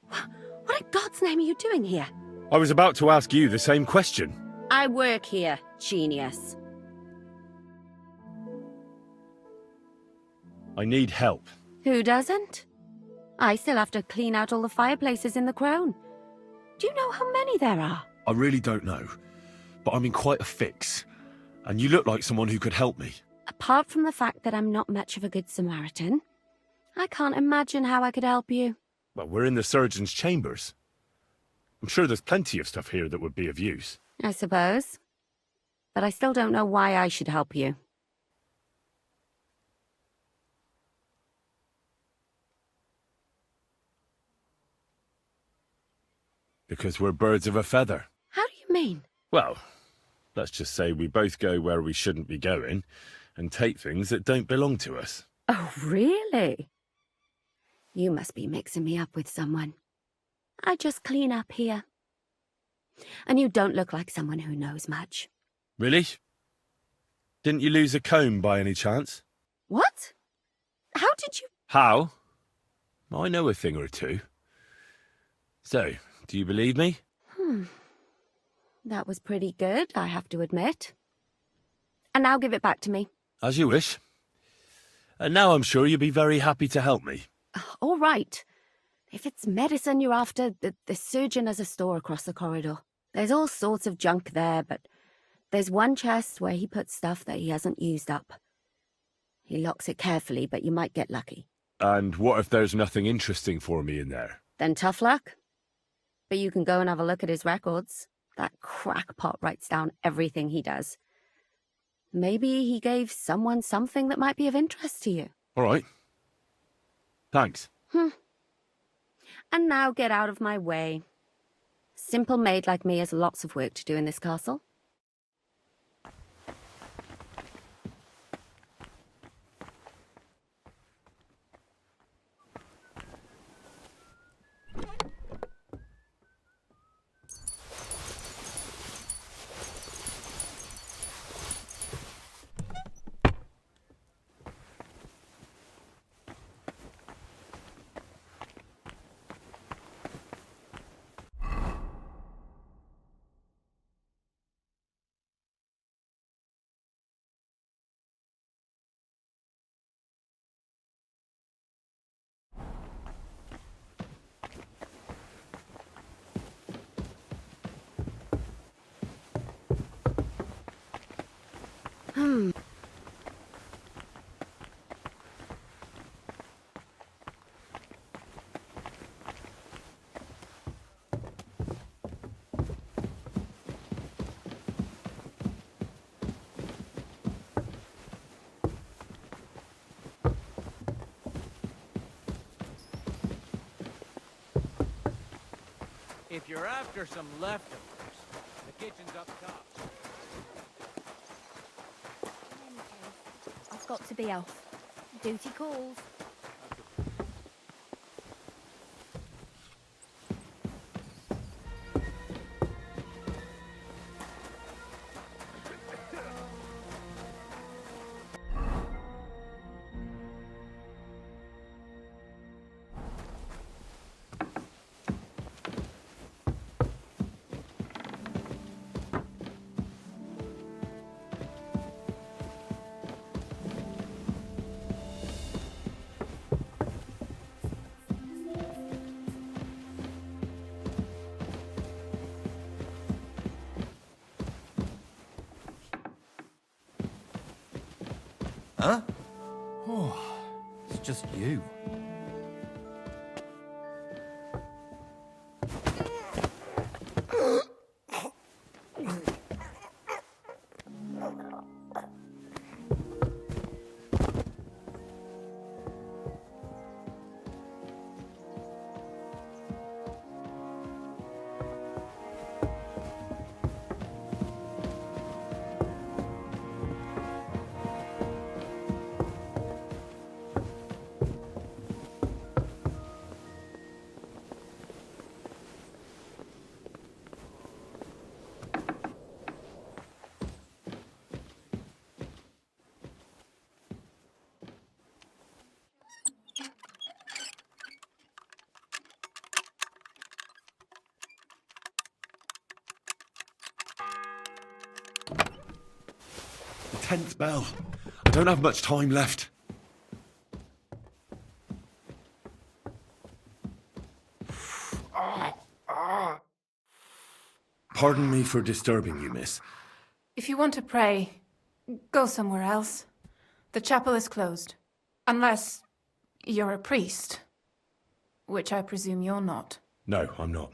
What in God's name are you doing here? I was about to ask you the same question. I work here, genius. I need help. Who doesn't? I still have to clean out all the fireplaces in the Crown. Do you know how many there are? I really don't know, but I'm in quite a fix, and you look like someone who could help me. Apart from the fact that I'm not much of a good Samaritan, I can't imagine how I could help you. Well, we're in the surgeon's chambers. I'm sure there's plenty of stuff here that would be of use. I suppose. But I still don't know why I should help you. Because we're birds of a feather. How do you mean? Well, let's just say we both go where we shouldn't be going and take things that don't belong to us. Oh, really? You must be mixing me up with someone. I just clean up here. And you don't look like someone who knows much. Really? Didn't you lose a comb by any chance? What? How did you... How? I know a thing or two. So, do you believe me? That was pretty good, I have to admit. And now give it back to me. As you wish. And now I'm sure you'll be very happy to help me. All right. If it's medicine you're after, the surgeon has a store across the corridor. There's all sorts of junk there, but there's one chest where he puts stuff that he hasn't used up. He locks it carefully, but you might get lucky. And what if there's nothing interesting for me in there? Then tough luck. But you can go and have a look at his records. That crackpot writes down everything he does. Maybe he gave someone something that might be of interest to you. All right. Thanks. And now get out of my way. Simple maid like me has lots of work to do in this castle. If you're after some leftovers, the kitchen's up top. I've got to be off. Duty calls. Huh? Oh, it's just you. The 10th bell. I don't have much time left. Pardon me for disturbing you, miss. If you want to pray, go somewhere else. The chapel is closed. Unless you're a priest. Which I presume you're not. No, I'm not.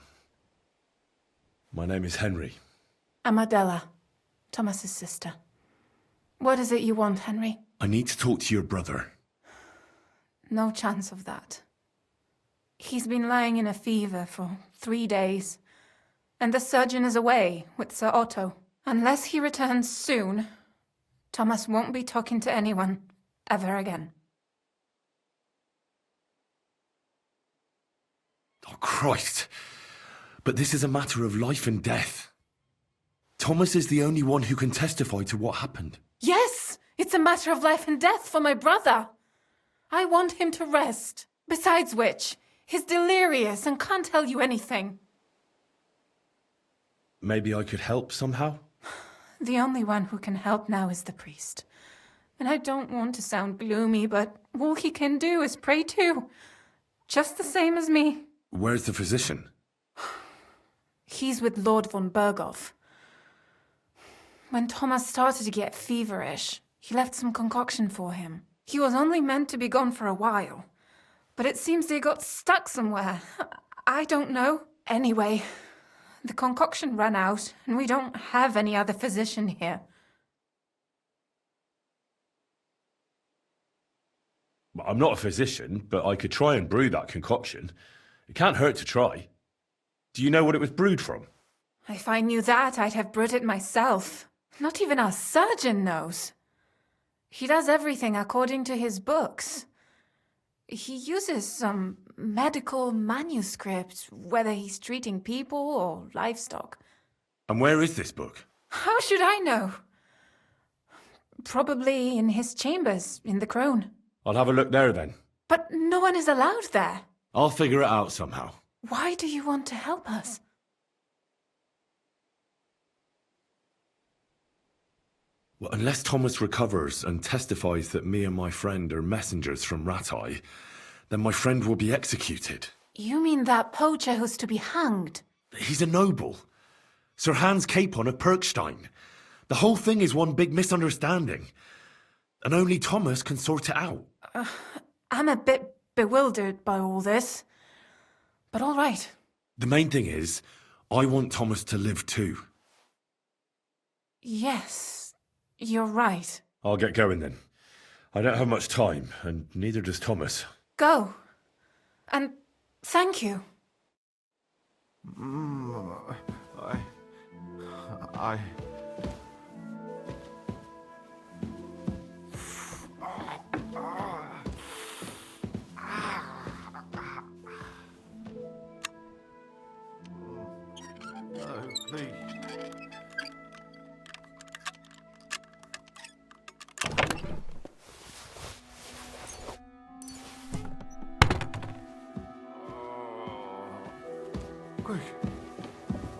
My name is Henry. I'm Adela, Thomas's sister. What is it you want, Henry? I need to talk to your brother. No chance of that. He's been lying in a fever for 3 days. And the surgeon is away with Sir Otto. Unless he returns soon, Thomas won't be talking to anyone ever again. Oh, Christ. But this is a matter of life and death. Thomas is the only one who can testify to what happened. Yes! It's a matter of life and death for my brother. I want him to rest. Besides which, he's delirious and can't tell you anything. Maybe I could help somehow? The only one who can help now is the priest. And I don't want to sound gloomy, but all he can do is pray too. Just the same as me. Where's the physician? He's with Lord von Berghoff. When Thomas started to get feverish, he left some concoction for him. He was only meant to be gone for a while, but it seems they got stuck somewhere. I don't know. Anyway, the concoction ran out, and we don't have any other physician here. I'm not a physician, but I could try and brew that concoction. It can't hurt to try. Do you know what it was brewed from? If I knew that, I'd have brewed it myself. Not even our surgeon knows. He does everything according to his books. He uses some medical manuscript, whether he's treating people or livestock. And where is this book? How should I know? Probably in his chambers, in the Crone. I'll have a look there then. But no one is allowed there. I'll figure it out somehow. Why do you want to help us? Well, unless Thomas recovers and testifies that me and my friend are messengers from Rattay, then my friend will be executed. You mean that poacher who's to be hanged? He's a noble. Sir Hans Capon of Perkstein. The whole thing is one big misunderstanding. And only Thomas can sort it out. I'm a bit bewildered by all this. But all right. The main thing is, I want Thomas to live too. Yes, you're right. I'll get going then. I don't have much time, and neither does Thomas. Go. And thank you. I... No, please. Quick,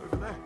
over there.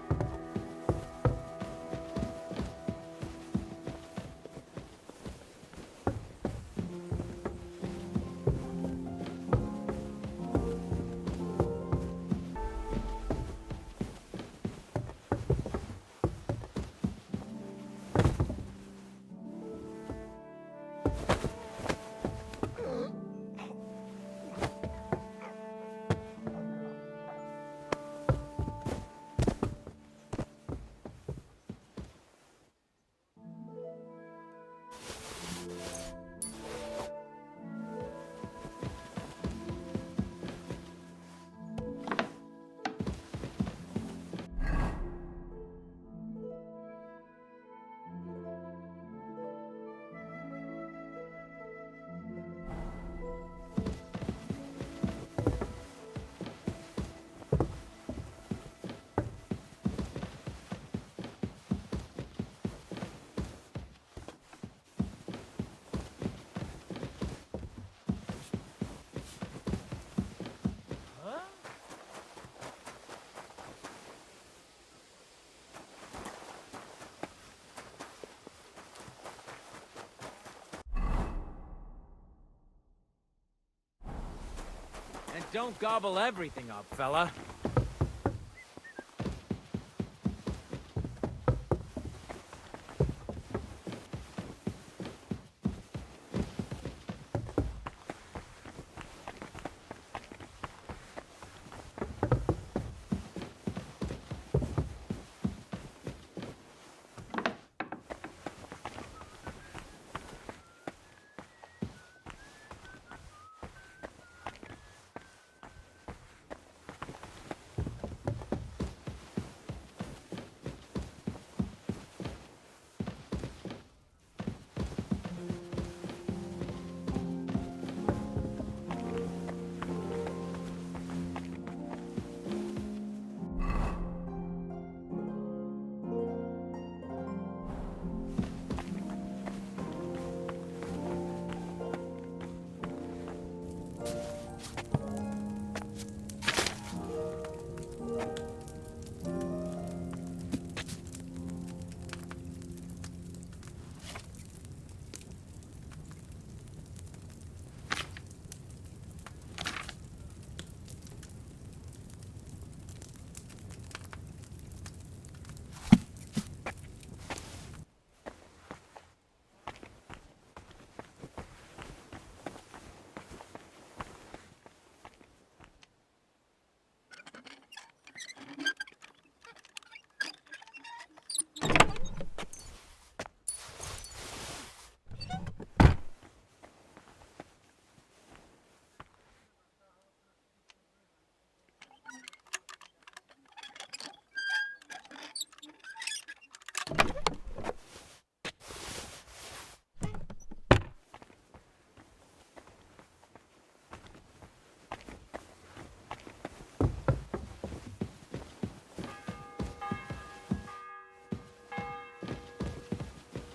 And don't gobble everything up, fella.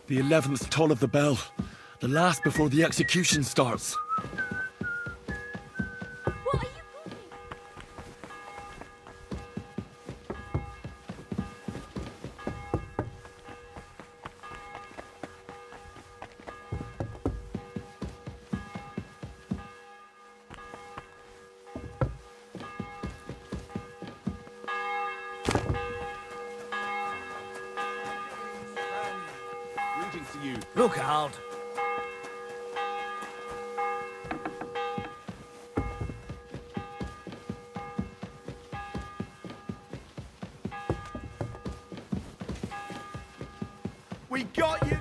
The 11th toll of the bell. The last before the execution starts. Greetings to you. Look out! We got you!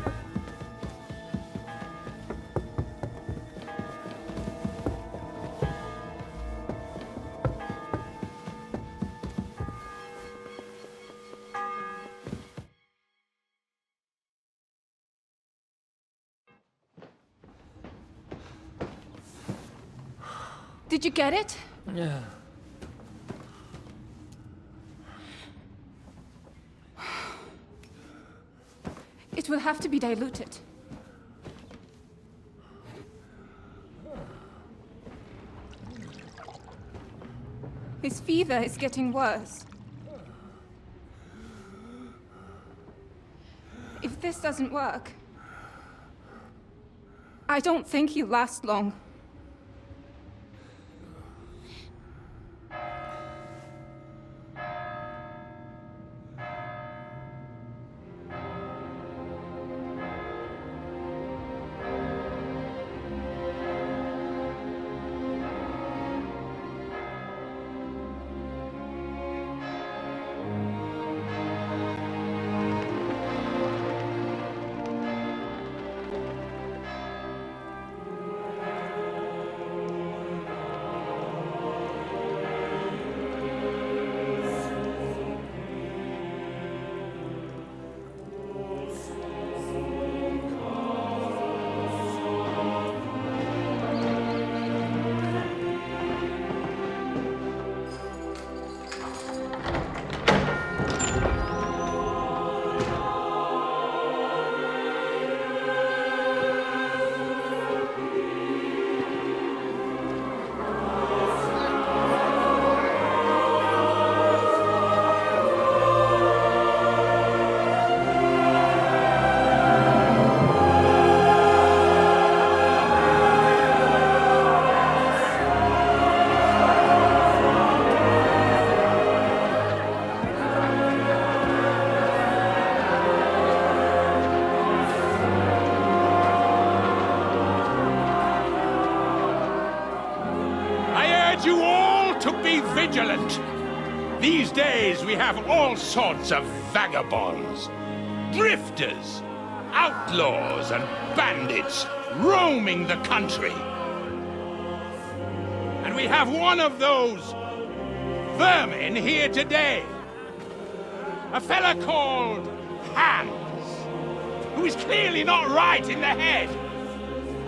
Did you get it? Yeah. It will have to be diluted. His fever is getting worse. If this doesn't work, I don't think he'll last long. You all to be vigilant. These days we have all sorts of vagabonds, drifters, outlaws and bandits roaming the country. And we have one of those vermin here today. A fella called Hans, who is clearly not right in the head.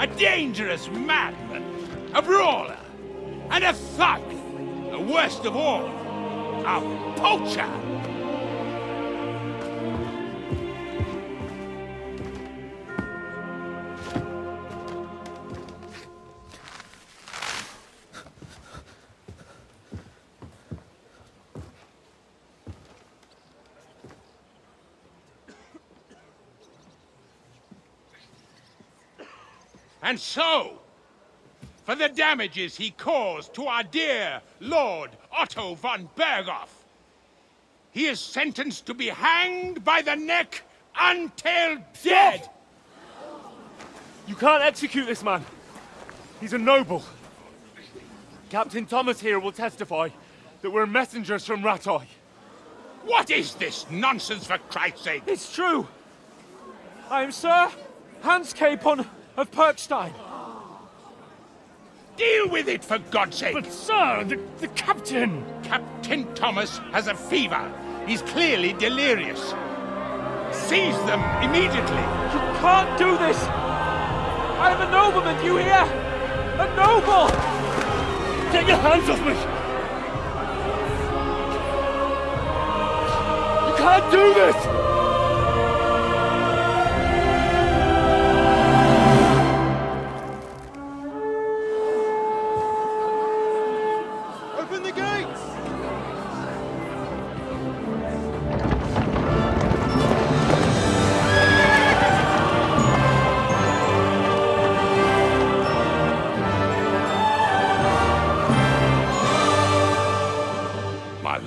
A dangerous madman, a brawler, and a thug, the worst of all, a poacher. And so, for the damages he caused to our dear Lord Otto von Berghoff, he is sentenced to be hanged by the neck until dead! You can't execute this man. He's a noble. Captain Thomas here will testify that we're messengers from Ratoi. What is this nonsense, for Christ's sake? It's true. I am Sir Hans Capon of Perkstein. Deal with it, for God's sake! But, sir, the captain! Captain Thomas has a fever. He's clearly delirious. Seize them immediately. You can't do this! I am a nobleman, you hear? A noble! Get your hands off me! You can't do this!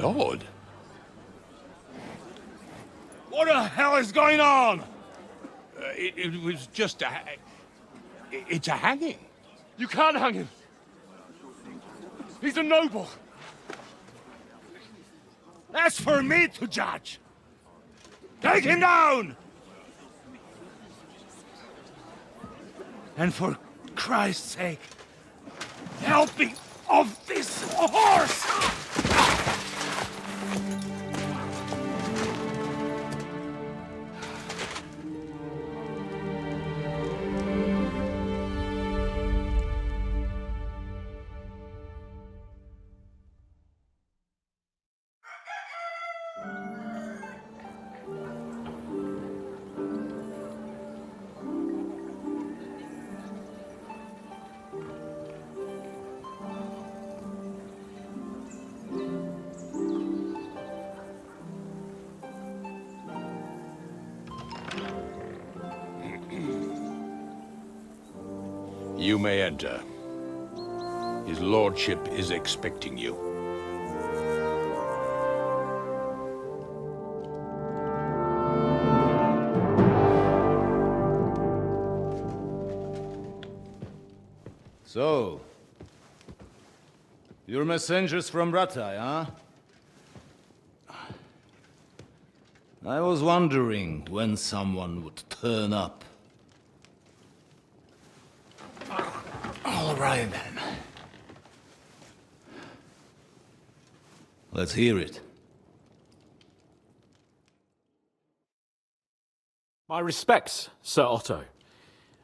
Lord. What the hell is going on? It was just a... It's a hanging. You can't hang him. He's a noble. That's for me to judge. Take him down! And for Christ's sake, help me off this horse! You may enter. His lordship is expecting you. So, you're messengers from Ratai, huh? I was wondering when someone would turn up. All right, then. Let's hear it. My respects, Sir Otto.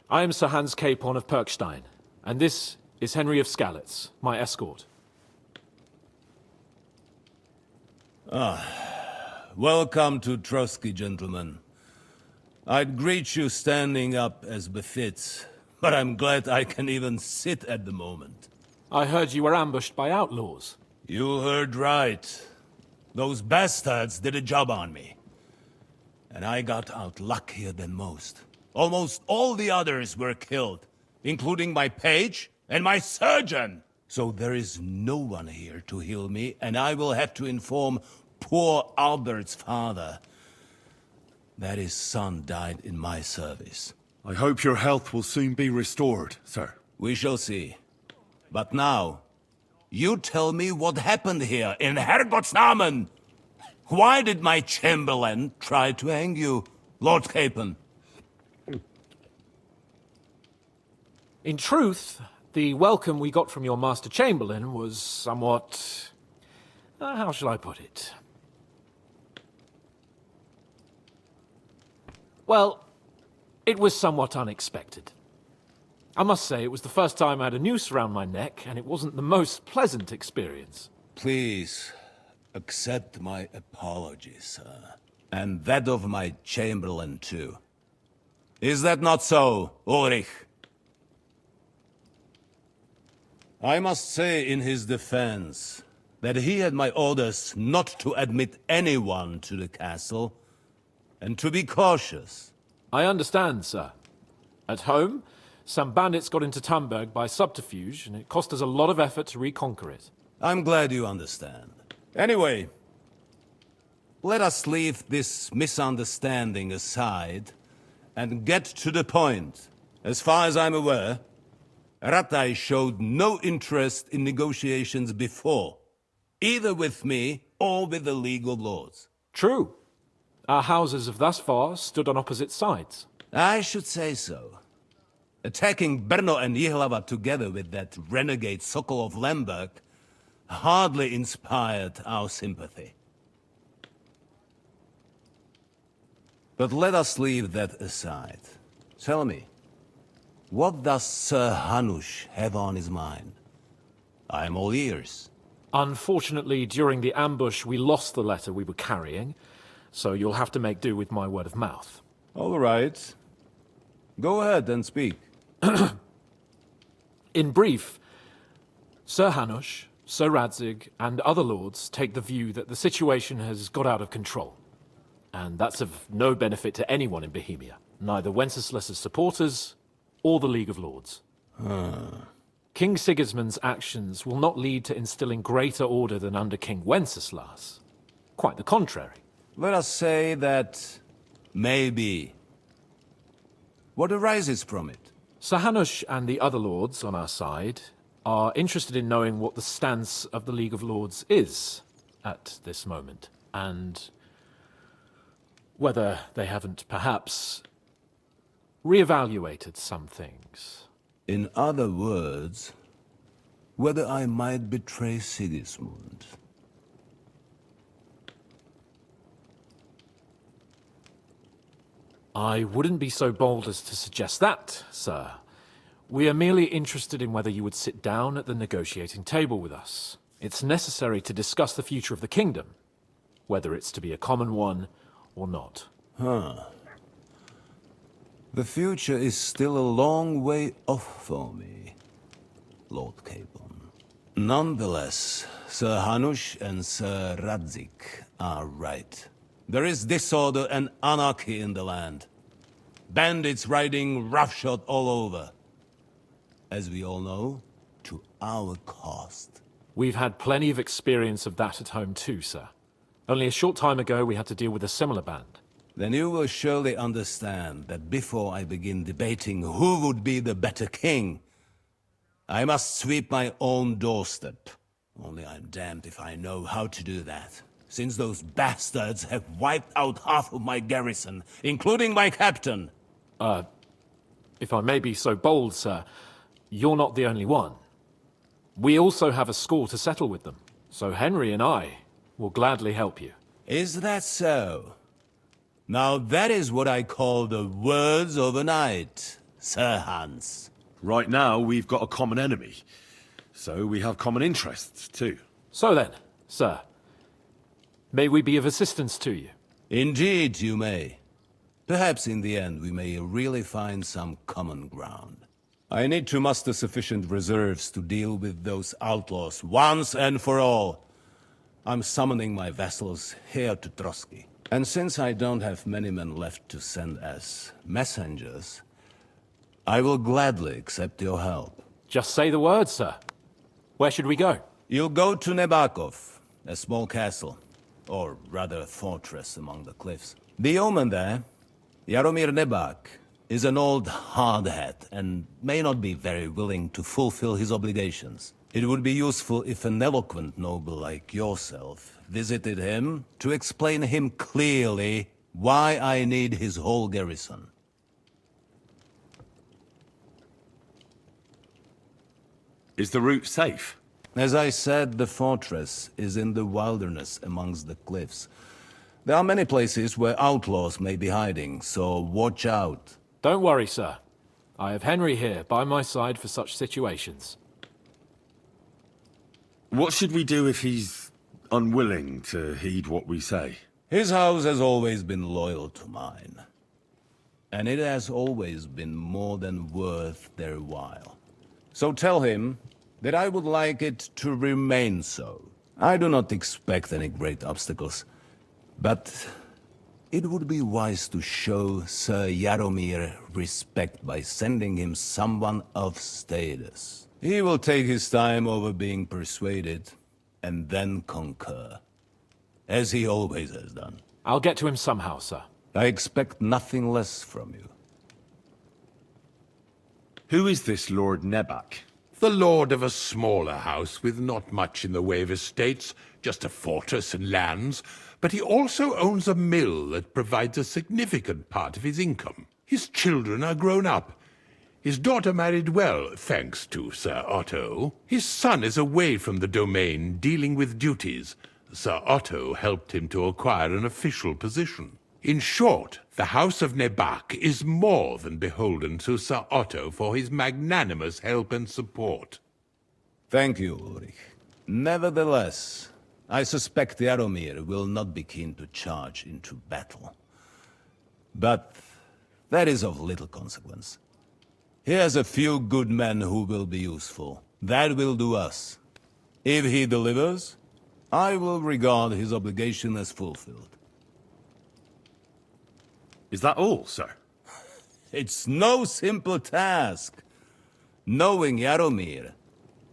I am Sir Hans Capon of Perkstein, and this is Henry of Skalitz, my escort. Welcome to Trotsky, gentlemen. I'd greet you standing up as befits, but I'm glad I can even sit at the moment. I heard you were ambushed by outlaws. You heard right. Those bastards did a job on me. And I got out luckier than most. Almost all the others were killed, including my page and my surgeon. So there is no one here to heal me, and I will have to inform poor Albert's father that his son died in my service. I hope your health will soon be restored, sir. We shall see. But now, you tell me what happened here in Herrgottsnamen. Why did my chamberlain try to hang you, Lord Capon? In truth, the welcome we got from your Master Chamberlain was somewhat... how shall I put it? Well, it was somewhat unexpected. I must say, it was the first time I had a noose around my neck, and it wasn't the most pleasant experience. Please, accept my apologies, sir. And that of my chamberlain, too. Is that not so, Ulrich? I must say in his defense that he had my orders not to admit anyone to the castle, and to be cautious. I understand, sir. At home, some bandits got into Tamberg by subterfuge, and it cost us a lot of effort to reconquer it. I'm glad you understand. Anyway, let us leave this misunderstanding aside and get to the point. As far as I'm aware, Ratai showed no interest in negotiations before, either with me or with the League of Lords. True. Our houses have thus far stood on opposite sides. I should say so. Attacking Brno and Jihlava together with that renegade Sokol of Lemberg hardly inspired our sympathy. But let us leave that aside. Tell me, what does Sir Hanush have on his mind? I am all ears. Unfortunately, during the ambush, we lost the letter we were carrying, so you'll have to make do with my word of mouth. All right. Go ahead and speak. In brief, Sir Hanush, Sir Radzig, and other lords take the view that the situation has got out of control. And that's of no benefit to anyone in Bohemia, neither Wenceslas's supporters or the League of Lords. King Sigismund's actions will not lead to instilling greater order than under King Wenceslas. Quite the contrary. Let us say that maybe. What arises from it? Sir Hanush and the other lords on our side are interested in knowing what the stance of the League of Lords is at this moment, and whether they haven't perhaps reevaluated some things. In other words, whether I might betray Sigismund. I wouldn't be so bold as to suggest that, sir. We are merely interested in whether you would sit down at the negotiating table with us. It's necessary to discuss the future of the kingdom. whether it's to be a common one or not. Huh. The future is still a long way off for me, Lord Capon. Nonetheless, Sir Hanush and Sir Radzik are right. There is disorder and anarchy in the land. Bandits riding roughshod all over. As we all know, to our cost. We've had plenty of experience of that at home too, sir. Only a short time ago we had to deal with a similar band. Then you will surely understand that before I begin debating who would be the better king, I must sweep my own doorstep. Only I'm damned if I know how to do that, since those bastards have wiped out half of my garrison, including my captain. If I may be so bold, sir, you're not the only one. We also have a score to settle with them, so Henry and I will gladly help you. Is that so? Now that is what I call the words of a knight, Sir Hans. Right now, we've got a common enemy. So we have common interests, too. So then, sir, may we be of assistance to you? Indeed you may. Perhaps in the end we may really find some common ground. I need to muster sufficient reserves to deal with those outlaws once and for all. I'm summoning my vassals here to Trotsky. And since I don't have many men left to send as messengers, I will gladly accept your help. Just say the word, sir. Where should we go? You'll go to Nebakov, a small castle, or rather a fortress among the cliffs. The yeoman there, Jaromir Nebak, is an old hardhat and may not be very willing to fulfill his obligations. It would be useful if an eloquent noble like yourself visited him to explain him clearly why I need his whole garrison. Is the route safe? As I said, the fortress is in the wilderness amongst the cliffs. There are many places where outlaws may be hiding, so watch out. Don't worry, sir. I have Henry here by my side for such situations. What should we do if he's unwilling to heed what we say? His house has always been loyal to mine. And it has always been more than worth their while. So tell him that I would like it to remain so. I do not expect any great obstacles, but it would be wise to show Sir Jaromir respect by sending him someone of status. He will take his time over being persuaded, and then concur, as he always has done. I'll get to him somehow, sir. I expect nothing less from you. Who is this Lord Nebak? The lord of a smaller house with not much in the way of estates, just a fortress and lands, but he also owns a mill that provides a significant part of his income. His children are grown up. His daughter married well, thanks to Sir Otto. His son is away from the domain, dealing with duties. Sir Otto helped him to acquire an official position. In short, the House of Nebak is more than beholden to Sir Otto for his magnanimous help and support. Thank you, Ulrich. Nevertheless, I suspect Jaromir will not be keen to charge into battle. But that is of little consequence. He has a few good men who will be useful. That will do us. If he delivers, I will regard his obligation as fulfilled. Is that all, sir? It's no simple task. Knowing Jaromir,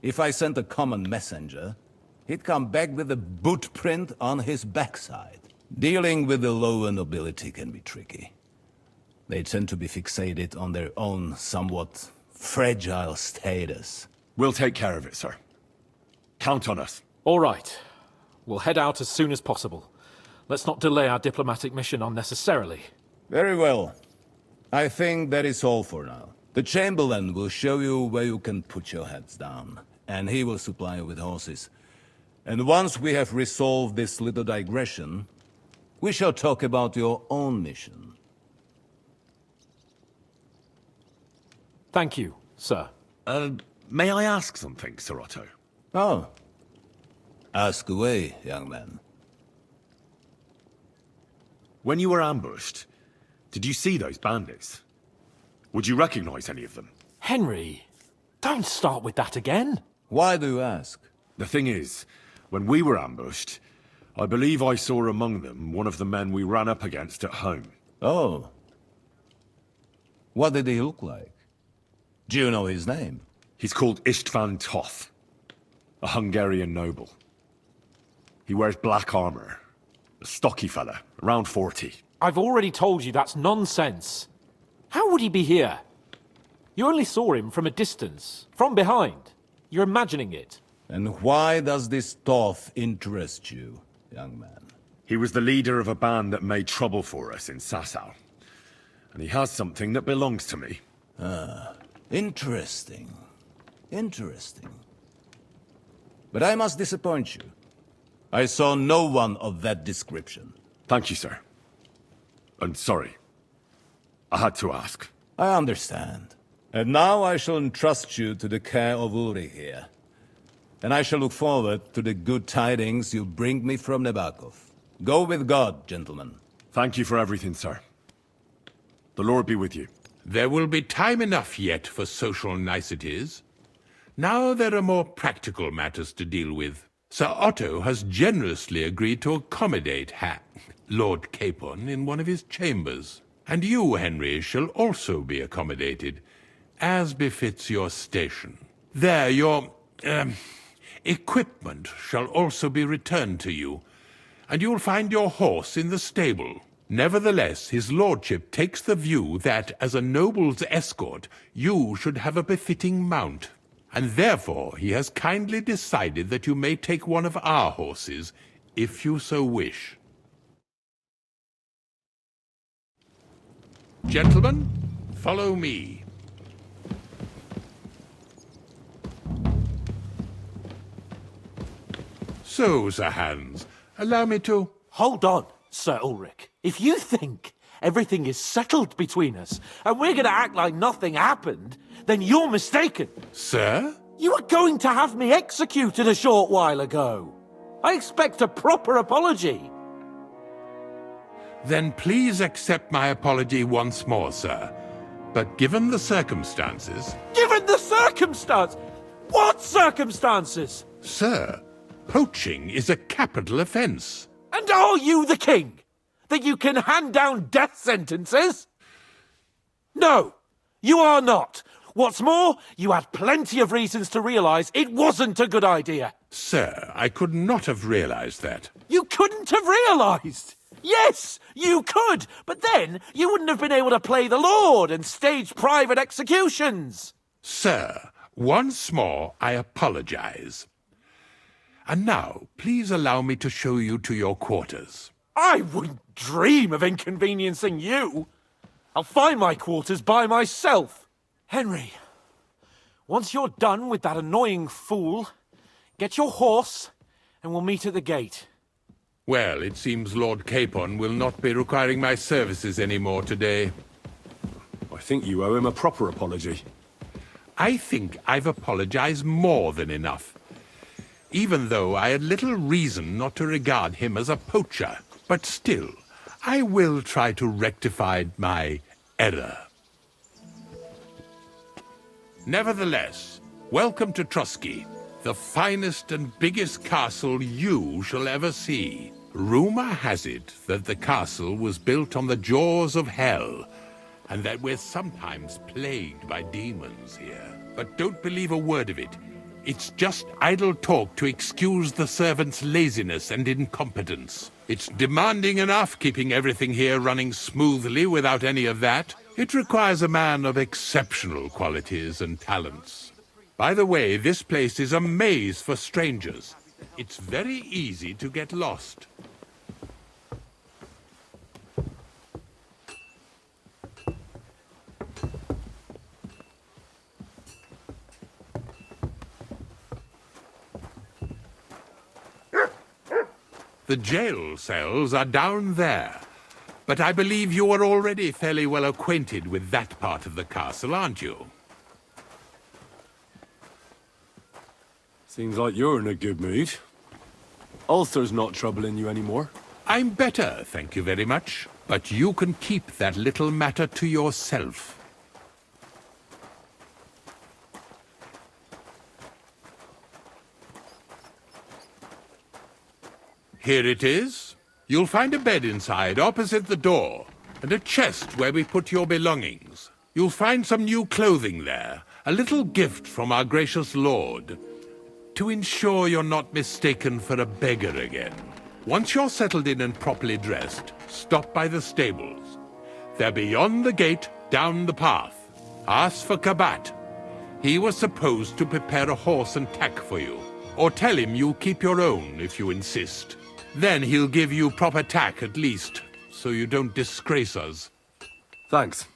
if I sent a common messenger, he'd come back with a boot print on his backside. Dealing with the lower nobility can be tricky. They tend to be fixated on their own somewhat fragile status. We'll take care of it, sir. Count on us. All right. We'll head out as soon as possible. Let's not delay our diplomatic mission unnecessarily. Very well. I think that is all for now. The Chamberlain will show you where you can put your heads down, and he will supply you with horses. And once we have resolved this little digression, we shall talk about your own mission. Thank you, sir. May I ask something, Sir Otto? Oh. Ask away, young man. When you were ambushed, did you see those bandits? Would you recognize any of them? Henry, don't start with that again. Why do you ask? The thing is, when we were ambushed, I believe I saw among them one of the men we ran up against at home. Oh. What did he look like? Do you know his name? He's called Istvan Toth, a Hungarian noble. He wears black armor. A stocky fella, around 40. I've already told you that's nonsense. How would he be here? You only saw him from a distance, from behind. You're imagining it. And why does this Toth interest you, young man? He was the leader of a band that made trouble for us in Sasau. And he has something that belongs to me. Ah, interesting. Interesting. But I must disappoint you. I saw no one of that description. Thank you, sir. And sorry. I had to ask. I understand. And now I shall entrust you to the care of Uri here. And I shall look forward to the good tidings you bring me from Nebakov. Go with God, gentlemen. Thank you for everything, sir. The Lord be with you. There will be time enough yet for social niceties. Now there are more practical matters to deal with. Sir Otto has generously agreed to accommodate Lord Capon in one of his chambers. And you, Henry, shall also be accommodated, as befits your station. There, your, equipment shall also be returned to you, and you'll find your horse in the stable. Nevertheless, his lordship takes the view that, as a noble's escort, you should have a befitting mount. And therefore he has kindly decided that you may take one of our horses, if you so wish. Gentlemen, follow me. So, Sir Hans, allow me to... Hold on, Sir Ulrich. If you think everything is settled between us, and we're going to act like nothing happened, then you're mistaken. Sir? You were going to have me executed a short while ago. I expect a proper apology. Then please accept my apology once more, sir. But given the circumstances... Given the circumstance? What circumstances? Sir, poaching is a capital offence. And are you the king? That you can hand down death sentences? No, you are not. What's more, you had plenty of reasons to realise it wasn't a good idea. Sir, I could not have realised that. You couldn't have realised? Yes, you could, but then you wouldn't have been able to play the Lord and stage private executions. Sir, once more I apologise. And now, please allow me to show you to your quarters. I wouldn't dream of inconveniencing you. I'll find my quarters by myself. Henry, once you're done with that annoying fool, get your horse and we'll meet at the gate. Well, it seems Lord Capon will not be requiring my services anymore today. I think you owe him a proper apology. I think I've apologized more than enough. Even though I had little reason not to regard him as a poacher. But still, I will try to rectify my error. Nevertheless, welcome to Trotsky, the finest and biggest castle you shall ever see. Rumor has it that the castle was built on the jaws of hell, and that we're sometimes plagued by demons here. But don't believe a word of it. It's just idle talk to excuse the servants' laziness and incompetence. It's demanding enough keeping everything here running smoothly without any of that. It requires a man of exceptional qualities and talents. By the way, this place is a maze for strangers. It's very easy to get lost. The jail cells are down there. But I believe you are already fairly well acquainted with that part of the castle, aren't you? Seems like you're in a good mood. Ulster's not troubling you anymore. I'm better, thank you very much. But you can keep that little matter to yourself. Here it is. You'll find a bed inside, opposite the door, and a chest where we put your belongings. You'll find some new clothing there, a little gift from our gracious lord, to ensure you're not mistaken for a beggar again. Once you're settled in and properly dressed, stop by the stables. They're beyond the gate, down the path. Ask for Kabat. He was supposed to prepare a horse and tack for you, or tell him you'll keep your own if you insist. Then he'll give you proper tack at least, so you don't disgrace us. Thanks.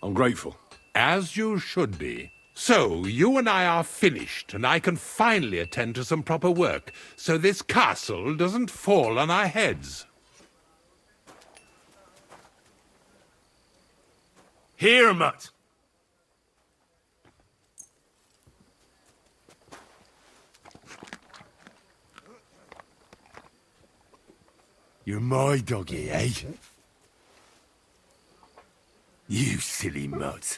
I'm grateful. As you should be. So, you and I are finished, and I can finally attend to some proper work, so this castle doesn't fall on our heads. Here, Mutt. You're my doggy, eh? You silly mutt.